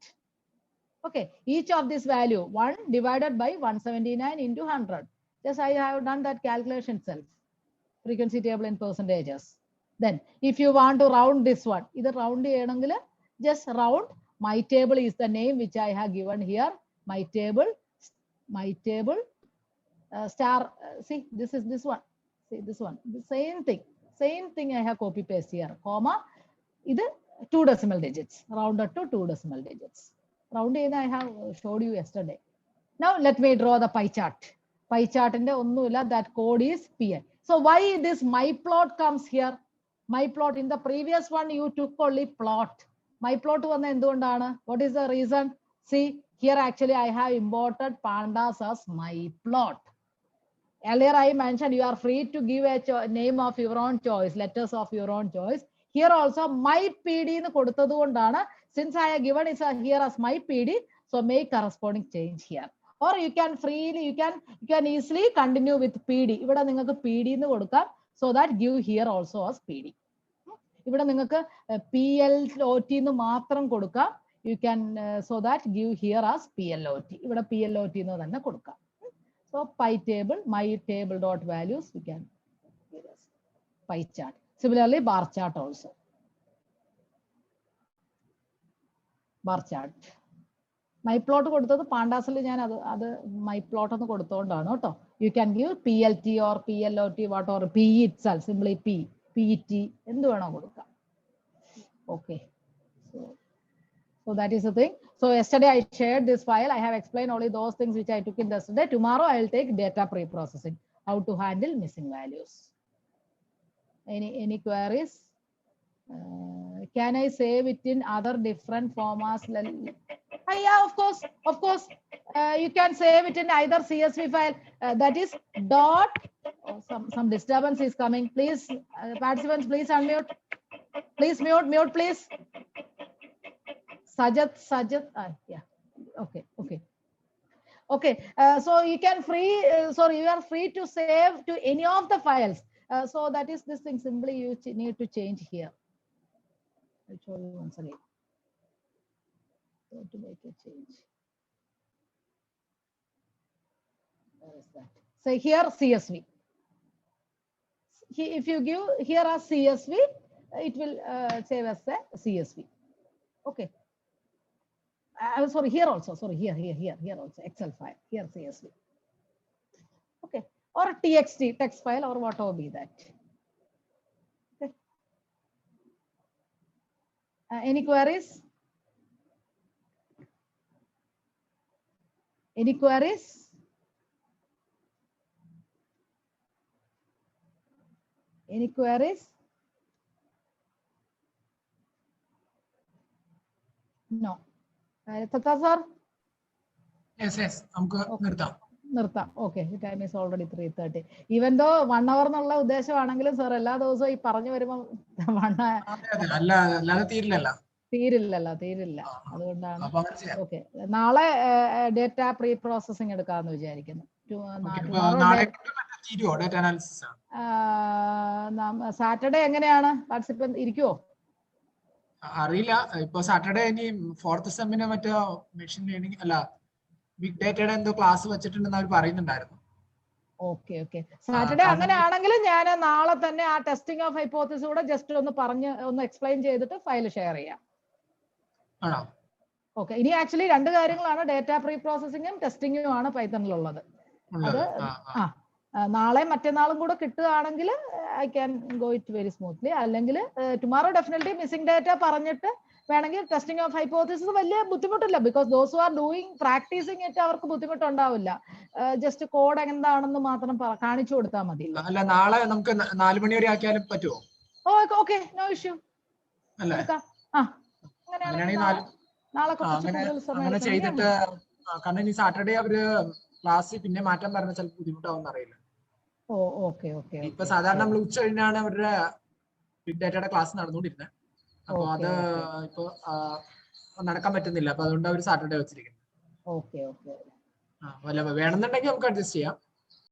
Okay, each of this value 1 divided by 179 into 100. Just I have done that calculation itself. Frequency table in percentages. Then if you want to round this one, either round cheyanengil just round. My table is the name which I have given here. My table star. See, this is this one. See this one, the same thing I have copy paste here, comma, ഇത് 2 decimal digits, rounded to 2 decimal digits. Round ചെയ്ത് I have showed you yesterday. Now let me draw the pie chart. Pie chart ന്റെ ഒന്നുമില്ല, that code is pi. So why this my plot comes here? My plot, in the previous one you took only plot. My plot വന്ന എന്തുകൊണ്ടാണ്? What is the reason? See here actually I have imported pandas as my plot. Earlier I mentioned you are free to give a name of your own choice, letters of your own choice. Here also my PD എന്ന് കൊടുത്തത് കൊണ്ടാണ് since I have given is here as my PD, so make corresponding change here. Or you can freely, you can easily continue with PD. ഇവിടെ നിങ്ങൾക്ക് PD എന്ന് കൊടുക്കാം. So that give here also as PD. ഇവിടെ നിങ്ങൾക്ക് PLOT എന്ന് മാത്രം കൊടുക്കാം. You can so that give here as PLOT. ഇവിടെ PLOT എന്ന് തന്നെ കൊടുക്കാം. So pie table, my table dot values, we can give as pie chart. Similarly, bar chart also. Bar chart. My plot കൊടുത്തത് പാണ്ടാസിൽ ഞാൻ അത് my plot എന്ന് കൊടുത്തോണ്ടാണ് കേട്ടോ. You can give PLT or PLOT what or P itself, simply P, PET എന്ത് വേണോ കൊടുക്കാം. Okay. So that is the thing. So yesterday I shared this file. I have explained only those things which I took in yesterday. Tomorrow I will take data pre-processing, how to handle missing values. Any queries? Can I save it in other different formats? Yeah, of course. You can save it in either CSV file. That is dot. Oh, some disturbance is coming. Please, participants, please unmute. Please mute, please. Sajat. Yeah. Okay. So you can you are free to save to any of the files. So that is this thing. Simply you need to change here. I'll show you once again. So to make a change. Where is that? So here CSV. If you give here as CSV, it will save as a CSV. Okay. Sorry, here also. Sorry, here also. Excel file. Here CSV. Okay. Or TXT, text file, or whatever be that. Okay. Any queries? Any queries? Any queries? No. Tata sir? Yes. നിർത്താം. Okay. The time is already 3:30. Even though 1 hour എന്നുള്ള ഉദ്ദേശമാണെങ്കിലും sir എല്ലാ ദിവസവും ഈ പറഞ്ഞു വരുമ്പോൾ തീരില്ല. അതുകൊണ്ടാണ്. Okay, നാളെ ഡേറ്റ പ്രീ പ്രോസസിംഗ് എടുക്കാമെന്ന് വിചാരിക്കുന്നു. സാറ്റർഡേ എങ്ങനെയാണ്? പാർട്ടിസിപ്പന്റ് ഇരിക്കുവോ? അറിയില്ല. ഇപ്പൊ സാറ്റർഡേ ഇനി 4th സെമ്മിന് മറ്റേ മെഷീൻ ലേണിംഗ് അല്ല ബിഗ് ഡേറ്റയുടെ എന്തോ ക്ലാസ് വെച്ചിട്ടുണ്ടെന്ന് അവർ പറയുന്നുണ്ടായിരുന്നു. ഓക്കെ. സാറ്റർഡേ അങ്ങനെയാണെങ്കിൽ ഞാൻ നാളെ തന്നെ ആ ടെസ്റ്റിംഗ് ഓഫ് ഹൈപ്പോത്തിസിസ് കൂടെ ജസ്റ്റ് ഒന്ന് എക്സ്പ്ലെയിൻ ചെയ്തിട്ട് ഫയൽ ഷെയർ ചെയ്യാം. ആണോ? ഓക്കെ. ഇനി ആക്ച്വലി 2 കാര്യങ്ങളാണ്, ഡേറ്റ പ്രീ പ്രോസസിംഗും ടെസ്റ്റിംഗും ആണ് പൈത്തണിലുള്ളത്. അത് നാളെ മറ്റന്നാളും കൂടെ കിട്ടുകയാണെങ്കിൽ I can go it very smoothly. അല്ലെങ്കിൽ ടുമാറോ ഡെഫിനറ്റ്ലി മിസ്സിംഗ് ഡേറ്റ പറഞ്ഞിട്ട് വേണമെങ്കിൽ ടെസ്റ്റിംഗ് ഓഫ് ഹൈപ്പോത്തിസിസ് വലിയ ബുദ്ധിമുട്ടില്ല. Because those who are doing practising it അവർക്ക് ബുദ്ധിമുട്ടുണ്ടാവില്ല. ജസ്റ്റ് കോഡ് എന്താണെന്ന് മാത്രം കാണിച്ചു കൊടുത്താൽ മതി. അല്ല, നാളെ നമുക്ക് 4 മണി വരെ ആക്കിയാലും പറ്റുമോ? Okay, no issue. അങ്ങനെ ചെയ്തിട്ട്, കാരണം ഇനി സാറ്റർഡേ അവര് ക്ലാസ് പിന്നെ മാറ്റാൻ പറഞ്ഞ ചിലപ്പോൾ ബുദ്ധിമുട്ടാവും അറിയില്ല. ഓക്കെ. ഇപ്പൊ സാധാരണ നമ്മൾ ഉച്ച കഴിഞ്ഞാണ് അവരുടെ ബിഗ് ഡേറ്റയുടെ ക്ലാസ് നടന്നുകൊണ്ടിരുന്നത്. അപ്പൊ അത് ഇപ്പൊ നടക്കാൻ പറ്റുന്നില്ല. അപ്പൊ അതുകൊണ്ട് അവർ സാറ്റർഡേ വെച്ചിരിക്കുന്നത്. ഓക്കെ. വേണമെന്നുണ്ടെങ്കിൽ നമുക്ക് അഡ്ജസ്റ്റ് ചെയ്യാം.